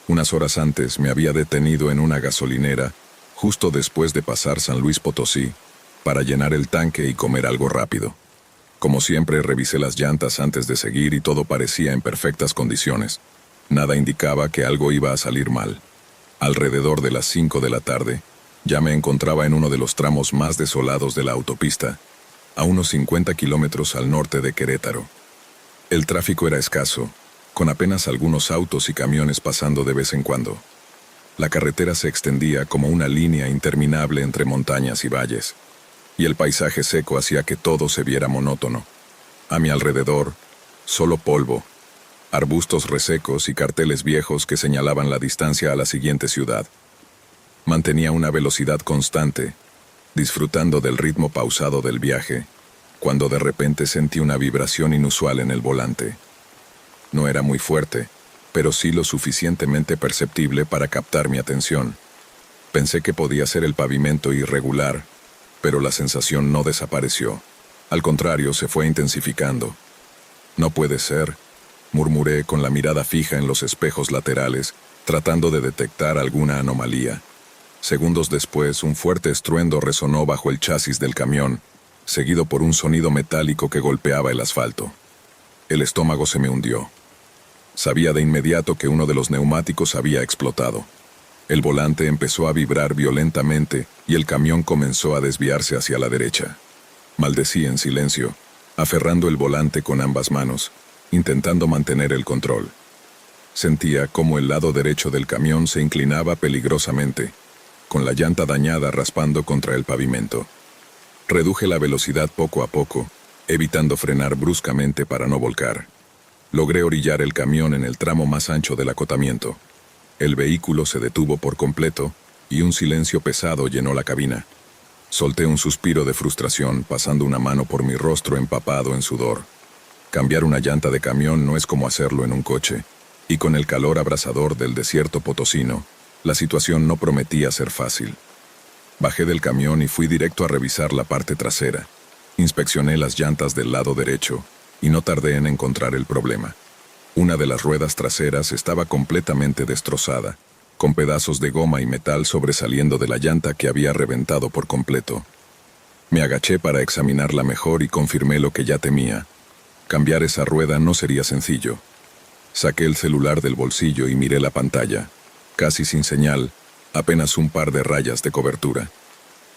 Unas horas antes me había detenido en una gasolinera, justo después de pasar San Luis Potosí, para llenar el tanque y comer algo rápido. Como siempre, revisé las llantas antes de seguir y todo parecía en perfectas condiciones. Nada indicaba que algo iba a salir mal. Alrededor de las 5 de la tarde, ya me encontraba en uno de los tramos más desolados de la autopista, a unos 50 kilómetros al norte de Querétaro. El tráfico era escaso, con apenas algunos autos y camiones pasando de vez en cuando. La carretera se extendía como una línea interminable entre montañas y valles, y el paisaje seco hacía que todo se viera monótono. A mi alrededor, solo polvo, arbustos resecos y carteles viejos que señalaban la distancia a la siguiente ciudad. Mantenía una velocidad constante, disfrutando del ritmo pausado del viaje, cuando de repente sentí una vibración inusual en el volante. No era muy fuerte, pero sí lo suficientemente perceptible para captar mi atención. Pensé que podía ser el pavimento irregular, pero la sensación no desapareció. Al contrario, se fue intensificando. «No puede ser», murmuré con la mirada fija en los espejos laterales, tratando de detectar alguna anomalía. Segundos después, un fuerte estruendo resonó bajo el chasis del camión, seguido por un sonido metálico que golpeaba el asfalto. El estómago se me hundió. Sabía de inmediato que uno de los neumáticos había explotado. El volante empezó a vibrar violentamente y el camión comenzó a desviarse hacia la derecha. Maldecí en silencio, aferrando el volante con ambas manos, intentando mantener el control. Sentía cómo el lado derecho del camión se inclinaba peligrosamente, con la llanta dañada raspando contra el pavimento. Reduje la velocidad poco a poco, evitando frenar bruscamente para no volcar. Logré orillar el camión en el tramo más ancho del acotamiento. El vehículo se detuvo por completo y un silencio pesado llenó la cabina. Solté un suspiro de frustración, pasando una mano por mi rostro empapado en sudor. Cambiar una llanta de camión no es como hacerlo en un coche, y con el calor abrasador del desierto potosino, la situación no prometía ser fácil. Bajé del camión y fui directo a revisar la parte trasera. Inspeccioné las llantas del lado derecho, y no tardé en encontrar el problema. Una de las ruedas traseras estaba completamente destrozada, con pedazos de goma y metal sobresaliendo de la llanta que había reventado por completo. Me agaché para examinarla mejor y confirmé lo que ya temía. Cambiar esa rueda no sería sencillo. Saqué el celular del bolsillo y miré la pantalla. Casi sin señal, apenas un par de rayas de cobertura.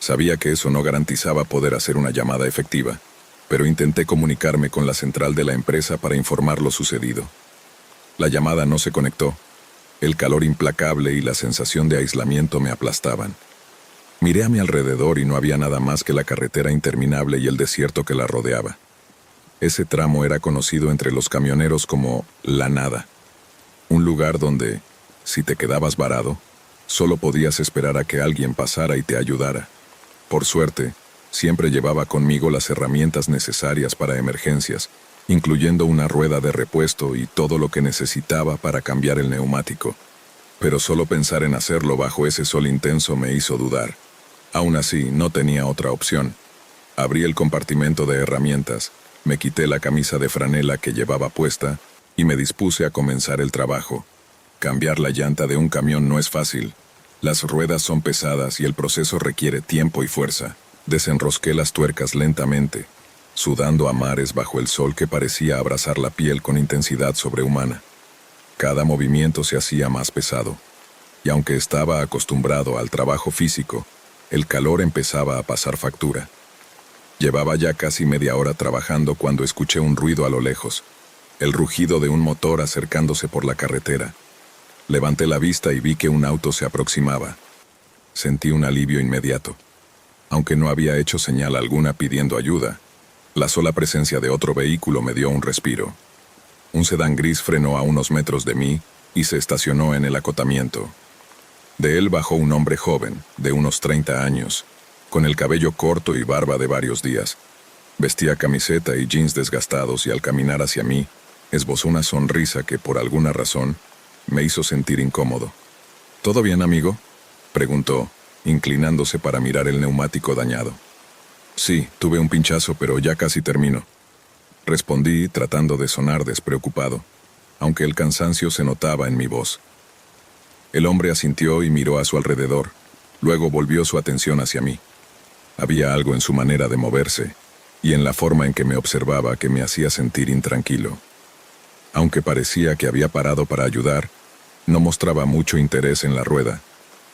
Sabía que eso no garantizaba poder hacer una llamada efectiva, pero intenté comunicarme con la central de la empresa para informar lo sucedido. La llamada no se conectó. El calor implacable y la sensación de aislamiento me aplastaban. Miré a mi alrededor y no había nada más que la carretera interminable y el desierto que la rodeaba. Ese tramo era conocido entre los camioneros como la nada. Un lugar donde, si te quedabas varado, solo podías esperar a que alguien pasara y te ayudara. Por suerte, siempre llevaba conmigo las herramientas necesarias para emergencias, incluyendo una rueda de repuesto y todo lo que necesitaba para cambiar el neumático. Pero solo pensar en hacerlo bajo ese sol intenso me hizo dudar. Aún así, no tenía otra opción. Abrí el compartimento de herramientas, me quité la camisa de franela que llevaba puesta y me dispuse a comenzar el trabajo. Cambiar la llanta de un camión no es fácil. Las ruedas son pesadas y el proceso requiere tiempo y fuerza. Desenrosqué las tuercas lentamente, sudando a mares bajo el sol que parecía abrazar la piel con intensidad sobrehumana. Cada movimiento se hacía más pesado, y aunque estaba acostumbrado al trabajo físico, el calor empezaba a pasar factura. Llevaba ya casi media hora trabajando cuando escuché un ruido a lo lejos, el rugido de un motor acercándose por la carretera. Levanté la vista y vi que un auto se aproximaba. Sentí un alivio inmediato. Aunque no había hecho señal alguna pidiendo ayuda, la sola presencia de otro vehículo me dio un respiro. Un sedán gris frenó a unos metros de mí y se estacionó en el acotamiento. De él bajó un hombre joven, de unos 30 años, con el cabello corto y barba de varios días. Vestía camiseta y jeans desgastados y al caminar hacia mí, esbozó una sonrisa que por alguna razón me hizo sentir incómodo. ¿Todo bien, amigo?, preguntó, inclinándose para mirar el neumático dañado. Sí, tuve un pinchazo, pero ya casi termino. Respondí tratando de sonar despreocupado, aunque el cansancio se notaba en mi voz. El hombre asintió y miró a su alrededor, luego volvió su atención hacia mí. Había algo en su manera de moverse y en la forma en que me observaba que me hacía sentir intranquilo. Aunque parecía que había parado para ayudar, no mostraba mucho interés en la rueda,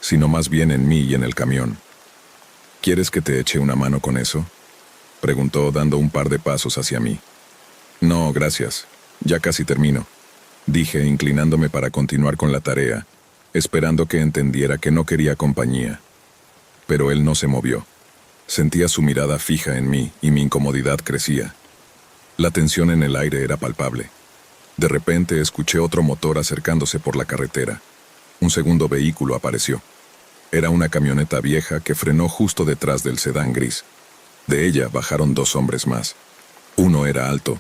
sino más bien en mí y en el camión. ¿Quieres que te eche una mano con eso?, preguntó dando un par de pasos hacia mí. No, gracias. Ya casi termino, dije inclinándome para continuar con la tarea, esperando que entendiera que no quería compañía. Pero él no se movió. Sentía su mirada fija en mí y mi incomodidad crecía. La tensión en el aire era palpable. De repente escuché otro motor acercándose por la carretera. Un segundo vehículo apareció. Era una camioneta vieja que frenó justo detrás del sedán gris. De ella bajaron 2 hombres más. Uno era alto,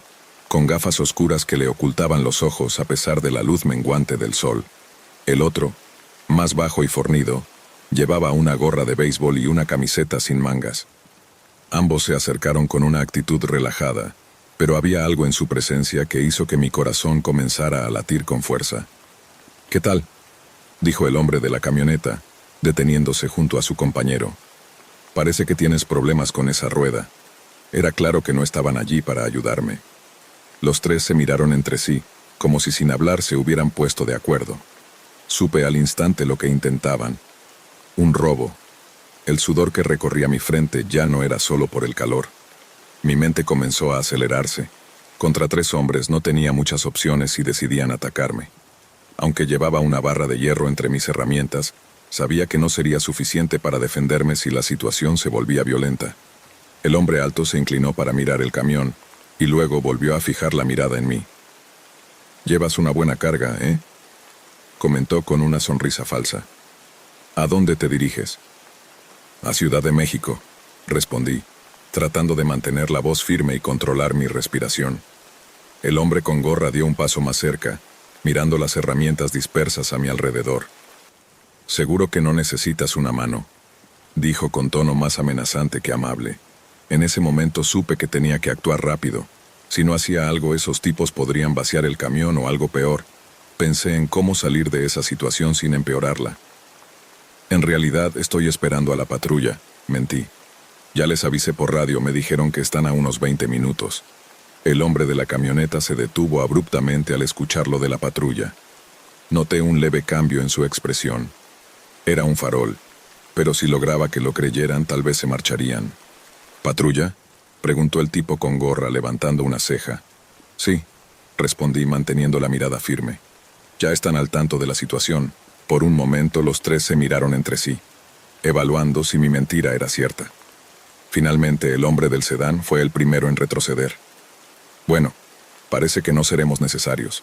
con gafas oscuras que le ocultaban los ojos a pesar de la luz menguante del sol. El otro, más bajo y fornido, llevaba una gorra de béisbol y una camiseta sin mangas. Ambos se acercaron con una actitud relajada, pero había algo en su presencia que hizo que mi corazón comenzara a latir con fuerza. «¿Qué tal?», dijo el hombre de la camioneta, deteniéndose junto a su compañero. «Parece que tienes problemas con esa rueda». Era claro que no estaban allí para ayudarme. Los tres se miraron entre sí, como si sin hablar se hubieran puesto de acuerdo. Supe al instante lo que intentaban. Un robo. El sudor que recorría mi frente ya no era solo por el calor. Mi mente comenzó a acelerarse. Contra 3 hombres no tenía muchas opciones si decidían atacarme. Aunque llevaba una barra de hierro entre mis herramientas, sabía que no sería suficiente para defenderme si la situación se volvía violenta. El hombre alto se inclinó para mirar el camión, y luego volvió a fijar la mirada en mí. «Llevas una buena carga, ¿eh?», comentó con una sonrisa falsa. «¿A dónde te diriges?». «A Ciudad de México», respondí, tratando de mantener la voz firme y controlar mi respiración. El hombre con gorra dio un paso más cerca, mirando las herramientas dispersas a mi alrededor. «Seguro que no necesitas una mano», dijo con tono más amenazante que amable. En ese momento supe que tenía que actuar rápido. Si no hacía algo, esos tipos podrían vaciar el camión o algo peor. Pensé en cómo salir de esa situación sin empeorarla. «En realidad estoy esperando a la patrulla», mentí. «Ya les avisé por radio, me dijeron que están a unos 20 minutos». El hombre de la camioneta se detuvo abruptamente al escuchar lo de la patrulla. Noté un leve cambio en su expresión. Era un farol, pero si lograba que lo creyeran, tal vez se marcharían. «¿Patrulla?», preguntó el tipo con gorra, levantando una ceja. «Sí», respondí manteniendo la mirada firme. «Ya están al tanto de la situación». Por un momento los 3 se miraron entre sí, evaluando si mi mentira era cierta. Finalmente el hombre del sedán fue el primero en retroceder. «Bueno, parece que no seremos necesarios»,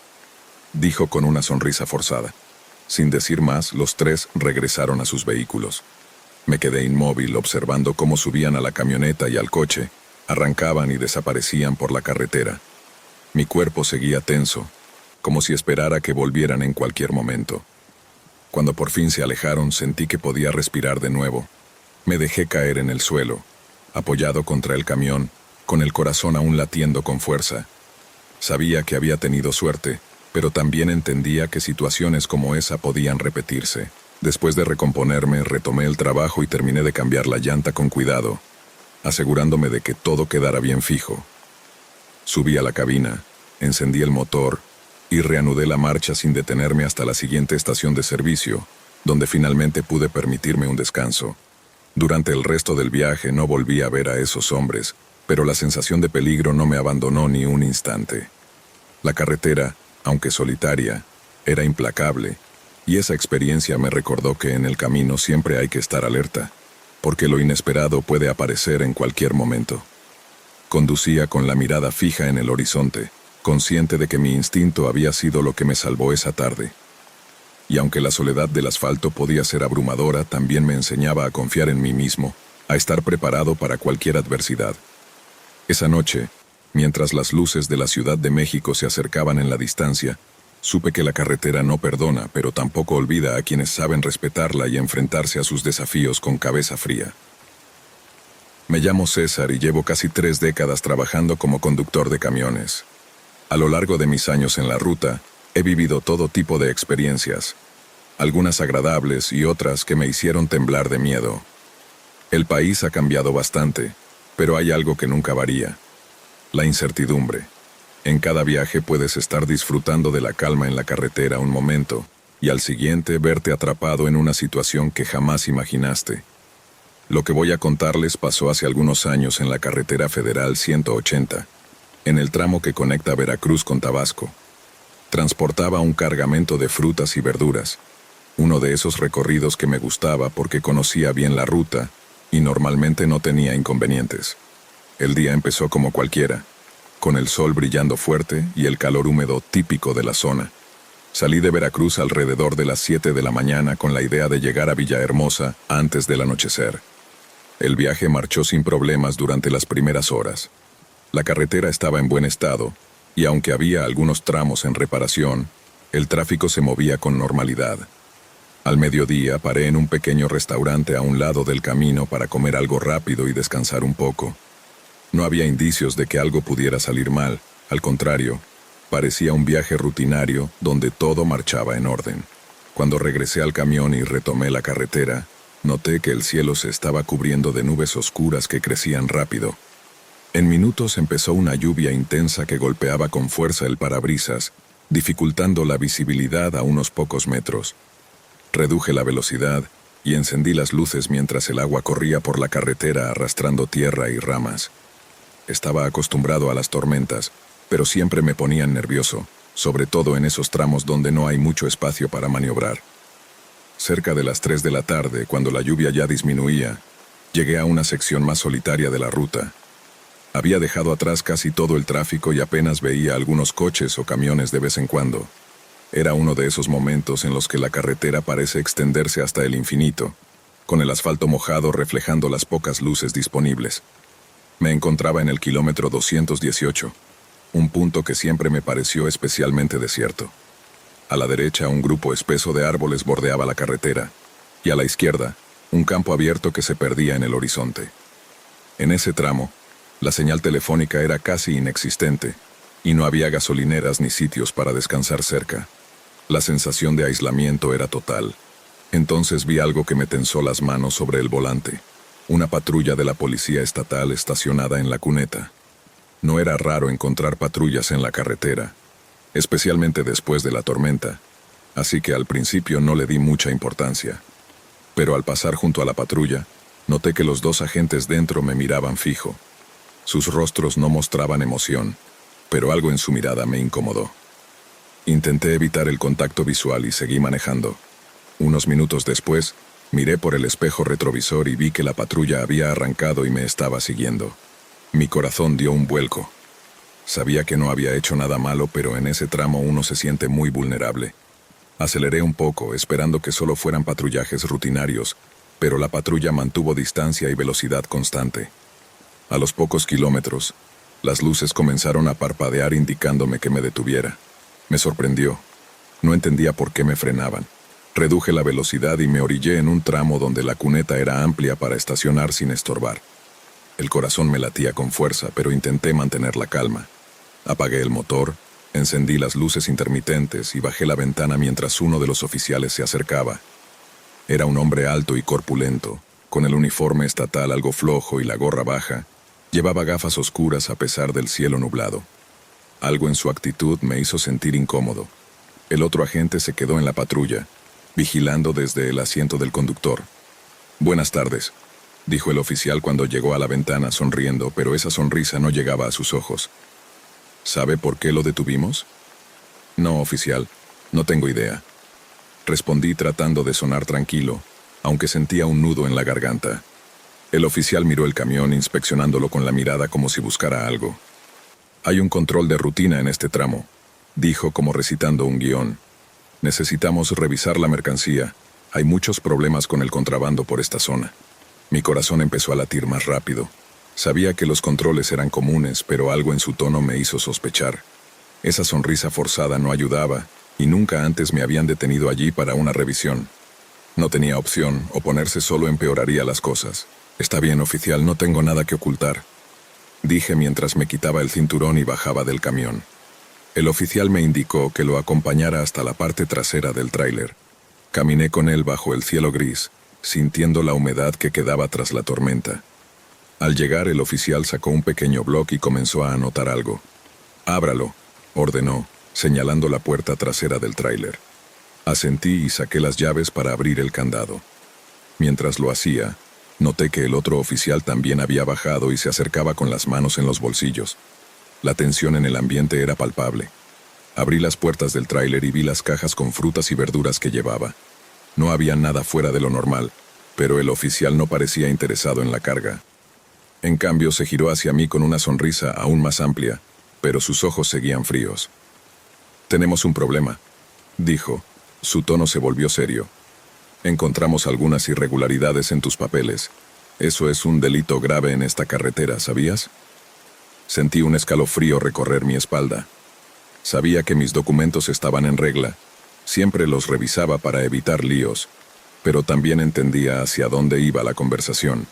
dijo con una sonrisa forzada. Sin decir más, los 3 regresaron a sus vehículos. Me quedé inmóvil observando cómo subían a la camioneta y al coche, arrancaban y desaparecían por la carretera. Mi cuerpo seguía tenso, como si esperara que volvieran en cualquier momento. Cuando por fin se alejaron, sentí que podía respirar de nuevo. Me dejé caer en el suelo, apoyado contra el camión, con el corazón aún latiendo con fuerza. Sabía que había tenido suerte, pero también entendía que situaciones como esa podían repetirse. Después de recomponerme, retomé el trabajo y terminé de cambiar la llanta con cuidado, asegurándome de que todo quedara bien fijo. Subí a la cabina, encendí el motor y reanudé la marcha sin detenerme hasta la siguiente estación de servicio, donde finalmente pude permitirme un descanso. Durante el resto del viaje no volví a ver a esos hombres, pero la sensación de peligro no me abandonó ni un instante. La carretera, aunque solitaria, era implacable, y esa experiencia me recordó que en el camino siempre hay que estar alerta, porque lo inesperado puede aparecer en cualquier momento. Conducía con la mirada fija en el horizonte, consciente de que mi instinto había sido lo que me salvó esa tarde. Y aunque la soledad del asfalto podía ser abrumadora, también me enseñaba a confiar en mí mismo, a estar preparado para cualquier adversidad. Esa noche, mientras las luces de la Ciudad de México se acercaban en la distancia, supe que la carretera no perdona, pero tampoco olvida a quienes saben respetarla y enfrentarse a sus desafíos con cabeza fría. Me llamo César y llevo casi 3 décadas trabajando como conductor de camiones. A lo largo de mis años en la ruta, he vivido todo tipo de experiencias, algunas agradables y otras que me hicieron temblar de miedo. El país ha cambiado bastante, pero hay algo que nunca varía: la incertidumbre. En cada viaje puedes estar disfrutando de la calma en la carretera un momento, y al siguiente verte atrapado en una situación que jamás imaginaste. Lo que voy a contarles pasó hace algunos años en la carretera federal 180, en el tramo que conecta Veracruz con Tabasco. Transportaba un cargamento de frutas y verduras, uno de esos recorridos que me gustaba porque conocía bien la ruta y normalmente no tenía inconvenientes. El día empezó como cualquiera, con el sol brillando fuerte y el calor húmedo típico de la zona. Salí de Veracruz alrededor de las 7 de la mañana con la idea de llegar a Villahermosa antes del anochecer. El viaje marchó sin problemas durante las primeras horas. La carretera estaba en buen estado, y aunque había algunos tramos en reparación, el tráfico se movía con normalidad. Al mediodía paré en un pequeño restaurante a un lado del camino para comer algo rápido y descansar un poco. No había indicios de que algo pudiera salir mal, al contrario, parecía un viaje rutinario donde todo marchaba en orden. Cuando regresé al camión y retomé la carretera, noté que el cielo se estaba cubriendo de nubes oscuras que crecían rápido. En minutos empezó una lluvia intensa que golpeaba con fuerza el parabrisas, dificultando la visibilidad a unos pocos metros. Reduje la velocidad y encendí las luces mientras el agua corría por la carretera arrastrando tierra y ramas. Estaba acostumbrado a las tormentas, pero siempre me ponían nervioso, sobre todo en esos tramos donde no hay mucho espacio para maniobrar. Cerca de las 3 de la tarde, cuando la lluvia ya disminuía, llegué a una sección más solitaria de la ruta. Había dejado atrás casi todo el tráfico y apenas veía algunos coches o camiones de vez en cuando. Era uno de esos momentos en los que la carretera parece extenderse hasta el infinito, con el asfalto mojado reflejando las pocas luces disponibles. Me encontraba en el kilómetro 218, un punto que siempre me pareció especialmente desierto. A la derecha, un grupo espeso de árboles bordeaba la carretera, y a la izquierda, un campo abierto que se perdía en el horizonte. En ese tramo, la señal telefónica era casi inexistente, y no había gasolineras ni sitios para descansar cerca. La sensación de aislamiento era total. Entonces vi algo que me tensó las manos sobre el volante. Una patrulla de la policía estatal estacionada en la cuneta. No era raro encontrar patrullas en la carretera, especialmente después de la tormenta, así que al principio no le di mucha importancia. Pero al pasar junto a la patrulla, noté que los dos agentes dentro me miraban fijo. Sus rostros no mostraban emoción, pero algo en su mirada me incomodó. Intenté evitar el contacto visual y seguí manejando. Unos minutos después, miré por el espejo retrovisor y vi que la patrulla había arrancado y me estaba siguiendo. Mi corazón dio un vuelco. Sabía que no había hecho nada malo, pero en ese tramo uno se siente muy vulnerable. Aceleré un poco, esperando que solo fueran patrullajes rutinarios, pero la patrulla mantuvo distancia y velocidad constante. A los pocos kilómetros, las luces comenzaron a parpadear indicándome que me detuviera. Me sorprendió. No entendía por qué me frenaban. Reduje la velocidad y me orillé en un tramo donde la cuneta era amplia para estacionar sin estorbar. El corazón me latía con fuerza, pero intenté mantener la calma. Apagué el motor, encendí las luces intermitentes y bajé la ventana mientras uno de los oficiales se acercaba. Era un hombre alto y corpulento, con el uniforme estatal algo flojo y la gorra baja. Llevaba gafas oscuras a pesar del cielo nublado. Algo en su actitud me hizo sentir incómodo. El otro agente se quedó en la patrulla, vigilando desde el asiento del conductor. «Buenas tardes», dijo el oficial cuando llegó a la ventana sonriendo, pero esa sonrisa no llegaba a sus ojos. «¿Sabe por qué lo detuvimos?» «No, oficial, no tengo idea», respondí tratando de sonar tranquilo, aunque sentía un nudo en la garganta. El oficial miró el camión inspeccionándolo con la mirada como si buscara algo. «Hay un control de rutina en este tramo», dijo como recitando un guión. «Necesitamos revisar la mercancía. Hay muchos problemas con el contrabando por esta zona». Mi corazón empezó a latir más rápido. Sabía que los controles eran comunes, pero algo en su tono me hizo sospechar. Esa sonrisa forzada no ayudaba, y nunca antes me habían detenido allí para una revisión. No tenía opción, oponerse solo empeoraría las cosas. «Está bien, oficial, no tengo nada que ocultar», dije mientras me quitaba el cinturón y bajaba del camión. El oficial me indicó que lo acompañara hasta la parte trasera del tráiler. Caminé con él bajo el cielo gris, sintiendo la humedad que quedaba tras la tormenta. Al llegar, el oficial sacó un pequeño bloc y comenzó a anotar algo. «Ábralo», ordenó, señalando la puerta trasera del tráiler. Asentí y saqué las llaves para abrir el candado. Mientras lo hacía, noté que el otro oficial también había bajado y se acercaba con las manos en los bolsillos. La tensión en el ambiente era palpable. Abrí las puertas del tráiler y vi las cajas con frutas y verduras que llevaba. No había nada fuera de lo normal, pero el oficial no parecía interesado en la carga. En cambio, se giró hacia mí con una sonrisa aún más amplia, pero sus ojos seguían fríos. «Tenemos un problema», dijo. Su tono se volvió serio. «Encontramos algunas irregularidades en tus papeles. Eso es un delito grave en esta carretera, ¿sabías?» Sentí un escalofrío recorrer mi espalda. Sabía que mis documentos estaban en regla. Siempre los revisaba para evitar líos, pero también entendía hacia dónde iba la conversación.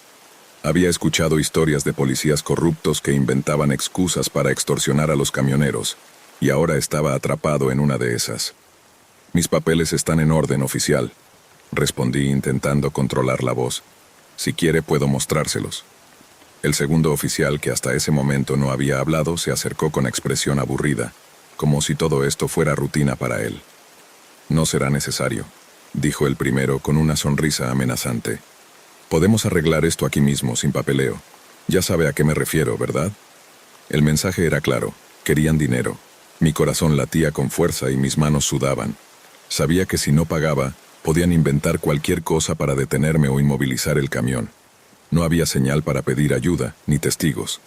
Había escuchado historias de policías corruptos que inventaban excusas para extorsionar a los camioneros, y ahora estaba atrapado en una de esas. «Mis papeles están en orden, oficial», respondí intentando controlar la voz. «Si quiere, puedo mostrárselos». El segundo oficial, que hasta ese momento no había hablado, se acercó con expresión aburrida. como si todo esto fuera rutina para él. No será necesario, dijo el primero con una sonrisa amenazante. Podemos arreglar esto aquí mismo, sin papeleo. Ya sabe a qué me refiero, ¿verdad? El mensaje era claro. Querían dinero. Mi corazón latía con fuerza y mis manos sudaban. Sabía que si no pagaba, podían inventar cualquier cosa para detenerme o inmovilizar el camión. No había señal para pedir ayuda, ni testigos.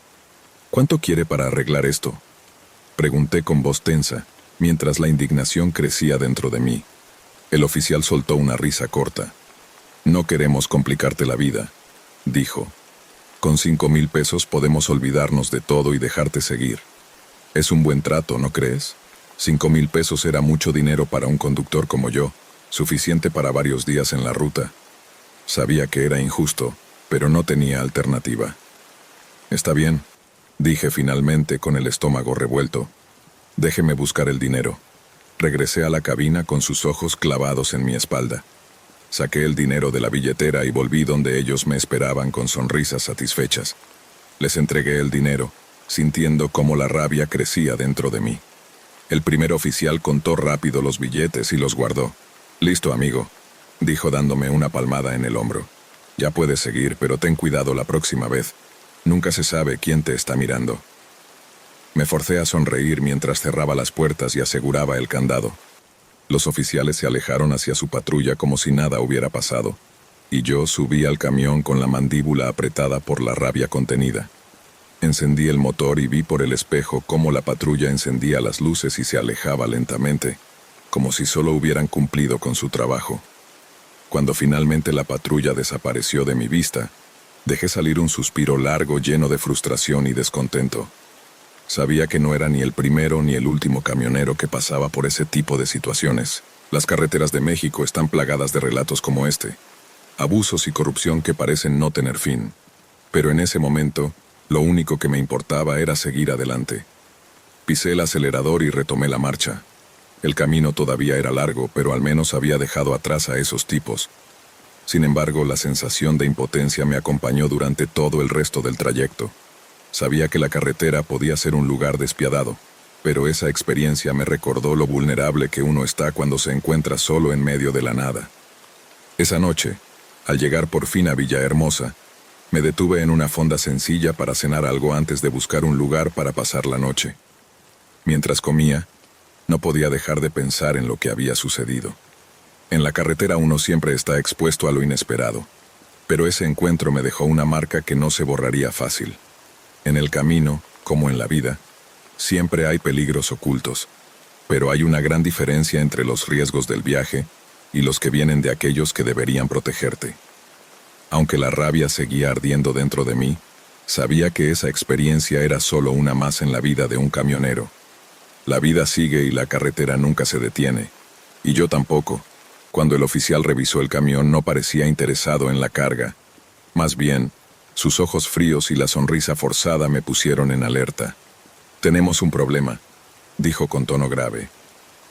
¿Cuánto quiere para arreglar esto?, pregunté con voz tensa, mientras la indignación crecía dentro de mí. El oficial soltó una risa corta. No queremos complicarte la vida, dijo. Con 5,000 pesos podemos olvidarnos de todo y dejarte seguir. Es un buen trato, ¿no crees? 5,000 pesos era mucho dinero para un conductor como yo, suficiente para varios días en la ruta. Sabía que era injusto, pero no tenía alternativa. Está bien, dije finalmente con el estómago revuelto. Déjeme buscar el dinero. Regresé a la cabina con sus ojos clavados en mi espalda. Saqué el dinero de la billetera y volví donde ellos me esperaban con sonrisas satisfechas. Les entregué el dinero, sintiendo cómo la rabia crecía dentro de mí. El primer oficial contó rápido los billetes y los guardó. Listo, amigo, dijo dándome una palmada en el hombro. Ya puedes seguir, pero ten cuidado la próxima vez. Nunca se sabe quién te está mirando. Me forcé a sonreír mientras cerraba las puertas y aseguraba el candado. Los oficiales se alejaron hacia su patrulla como si nada hubiera pasado, y yo subí al camión con la mandíbula apretada por la rabia contenida. Encendí el motor y vi por el espejo cómo la patrulla encendía las luces y se alejaba lentamente, como si solo hubieran cumplido con su trabajo. Cuando finalmente la patrulla desapareció de mi vista, dejé salir un suspiro largo lleno de frustración y descontento. Sabía que no era ni el primero ni el último camionero que pasaba por ese tipo de situaciones. Las carreteras de México están plagadas de relatos como este. Abusos y corrupción que parecen no tener fin. Pero en ese momento, lo único que me importaba era seguir adelante. Pisé el acelerador y retomé la marcha. El camino todavía era largo, pero al menos había dejado atrás a esos tipos. Sin embargo, la sensación de impotencia me acompañó durante todo el resto del trayecto. Sabía que la carretera podía ser un lugar despiadado, pero esa experiencia me recordó lo vulnerable que uno está cuando se encuentra solo en medio de la nada. Esa noche, al llegar por fin a Villahermosa, me detuve en una fonda sencilla para cenar algo antes de buscar un lugar para pasar la noche. Mientras comía, no podía dejar de pensar en lo que había sucedido. En la carretera uno siempre está expuesto a lo inesperado, pero ese encuentro me dejó una marca que no se borraría fácil. En el camino, como en la vida, siempre hay peligros ocultos, pero hay una gran diferencia entre los riesgos del viaje y los que vienen de aquellos que deberían protegerte. Aunque la rabia seguía ardiendo dentro de mí, sabía que esa experiencia era solo una más en la vida de un camionero. La vida sigue y la carretera nunca se detiene, y yo tampoco. Cuando el oficial revisó el camión no parecía interesado en la carga. Más bien, sus ojos fríos y la sonrisa forzada me pusieron en alerta. «Tenemos un problema», dijo con tono grave.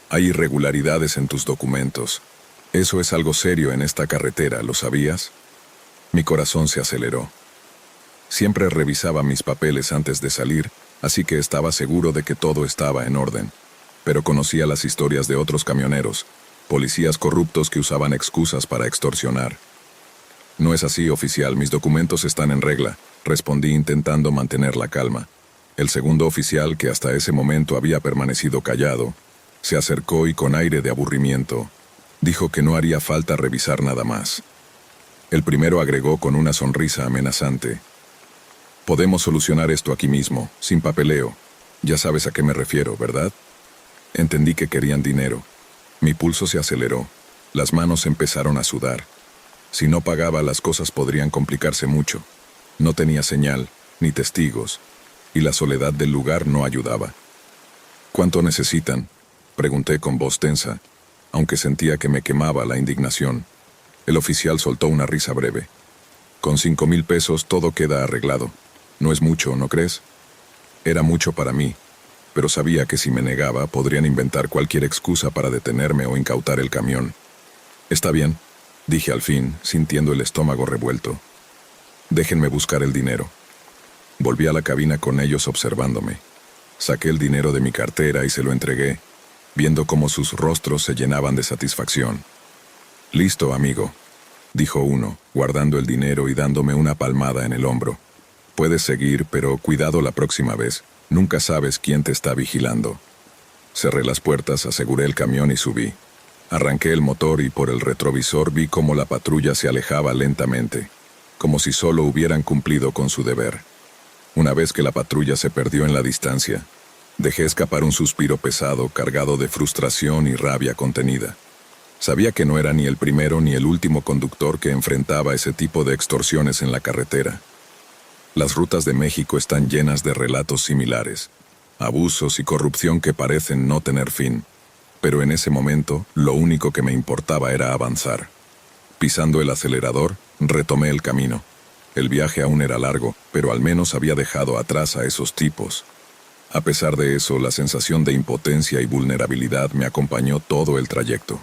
«Hay irregularidades en tus documentos. Eso es algo serio en esta carretera, ¿lo sabías?» Mi corazón se aceleró. Siempre revisaba mis papeles antes de salir, así que estaba seguro de que todo estaba en orden. Pero conocía las historias de otros camioneros, policías corruptos que usaban excusas para extorsionar. «No es así, oficial, mis documentos están en regla», respondí intentando mantener la calma. El segundo oficial, que hasta ese momento había permanecido callado, se acercó y con aire de aburrimiento, dijo que no haría falta revisar nada más. El primero agregó con una sonrisa amenazante: «Podemos solucionar esto aquí mismo, sin papeleo. Ya sabes a qué me refiero, ¿verdad?» Entendí que querían dinero. Mi pulso se aceleró. Las manos empezaron a sudar. Si no pagaba, las cosas podrían complicarse mucho. No tenía señal, ni testigos, y la soledad del lugar no ayudaba. «¿Cuánto necesitan?», pregunté con voz tensa, aunque sentía que me quemaba la indignación. El oficial soltó una risa breve. «Con 5,000 pesos todo queda arreglado. No es mucho, ¿no crees?» Era mucho para mí, pero sabía que si me negaba podrían inventar cualquier excusa para detenerme o incautar el camión. «Está bien», dije al fin, sintiendo el estómago revuelto. «Déjenme buscar el dinero». Volví a la cabina con ellos observándome. Saqué el dinero de mi cartera y se lo entregué, viendo cómo sus rostros se llenaban de satisfacción. «Listo, amigo», dijo uno, guardando el dinero y dándome una palmada en el hombro. «Puedes seguir, pero cuidado la próxima vez. Nunca sabes quién te está vigilando». Cerré las puertas, aseguré el camión y subí. Arranqué el motor y por el retrovisor vi cómo la patrulla se alejaba lentamente, como si solo hubieran cumplido con su deber. Una vez que la patrulla se perdió en la distancia, dejé escapar un suspiro pesado cargado de frustración y rabia contenida. Sabía que no era ni el primero ni el último conductor que enfrentaba ese tipo de extorsiones en la carretera. Las rutas de México están llenas de relatos similares, abusos y corrupción que parecen no tener fin. Pero en ese momento, lo único que me importaba era avanzar. Pisando el acelerador, retomé el camino. El viaje aún era largo, pero al menos había dejado atrás a esos tipos. A pesar de eso, la sensación de impotencia y vulnerabilidad me acompañó todo el trayecto.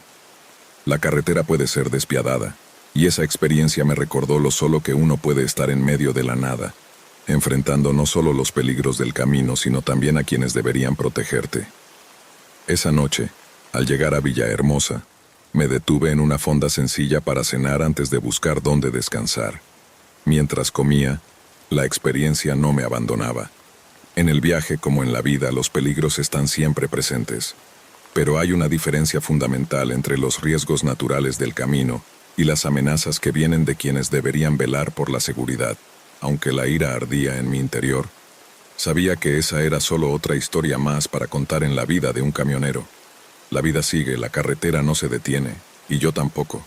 La carretera puede ser despiadada, y esa experiencia me recordó lo solo que uno puede estar en medio de la nada, enfrentando no solo los peligros del camino, sino también a quienes deberían protegerte. Esa noche, al llegar a Villahermosa, me detuve en una fonda sencilla para cenar antes de buscar dónde descansar. Mientras comía, la experiencia no me abandonaba. En el viaje, como en la vida, los peligros están siempre presentes. Pero hay una diferencia fundamental entre los riesgos naturales del camino y las amenazas que vienen de quienes deberían velar por la seguridad. Aunque la ira ardía en mi interior, sabía que esa era solo otra historia más para contar en la vida de un camionero. La vida sigue, la carretera no se detiene, y yo tampoco.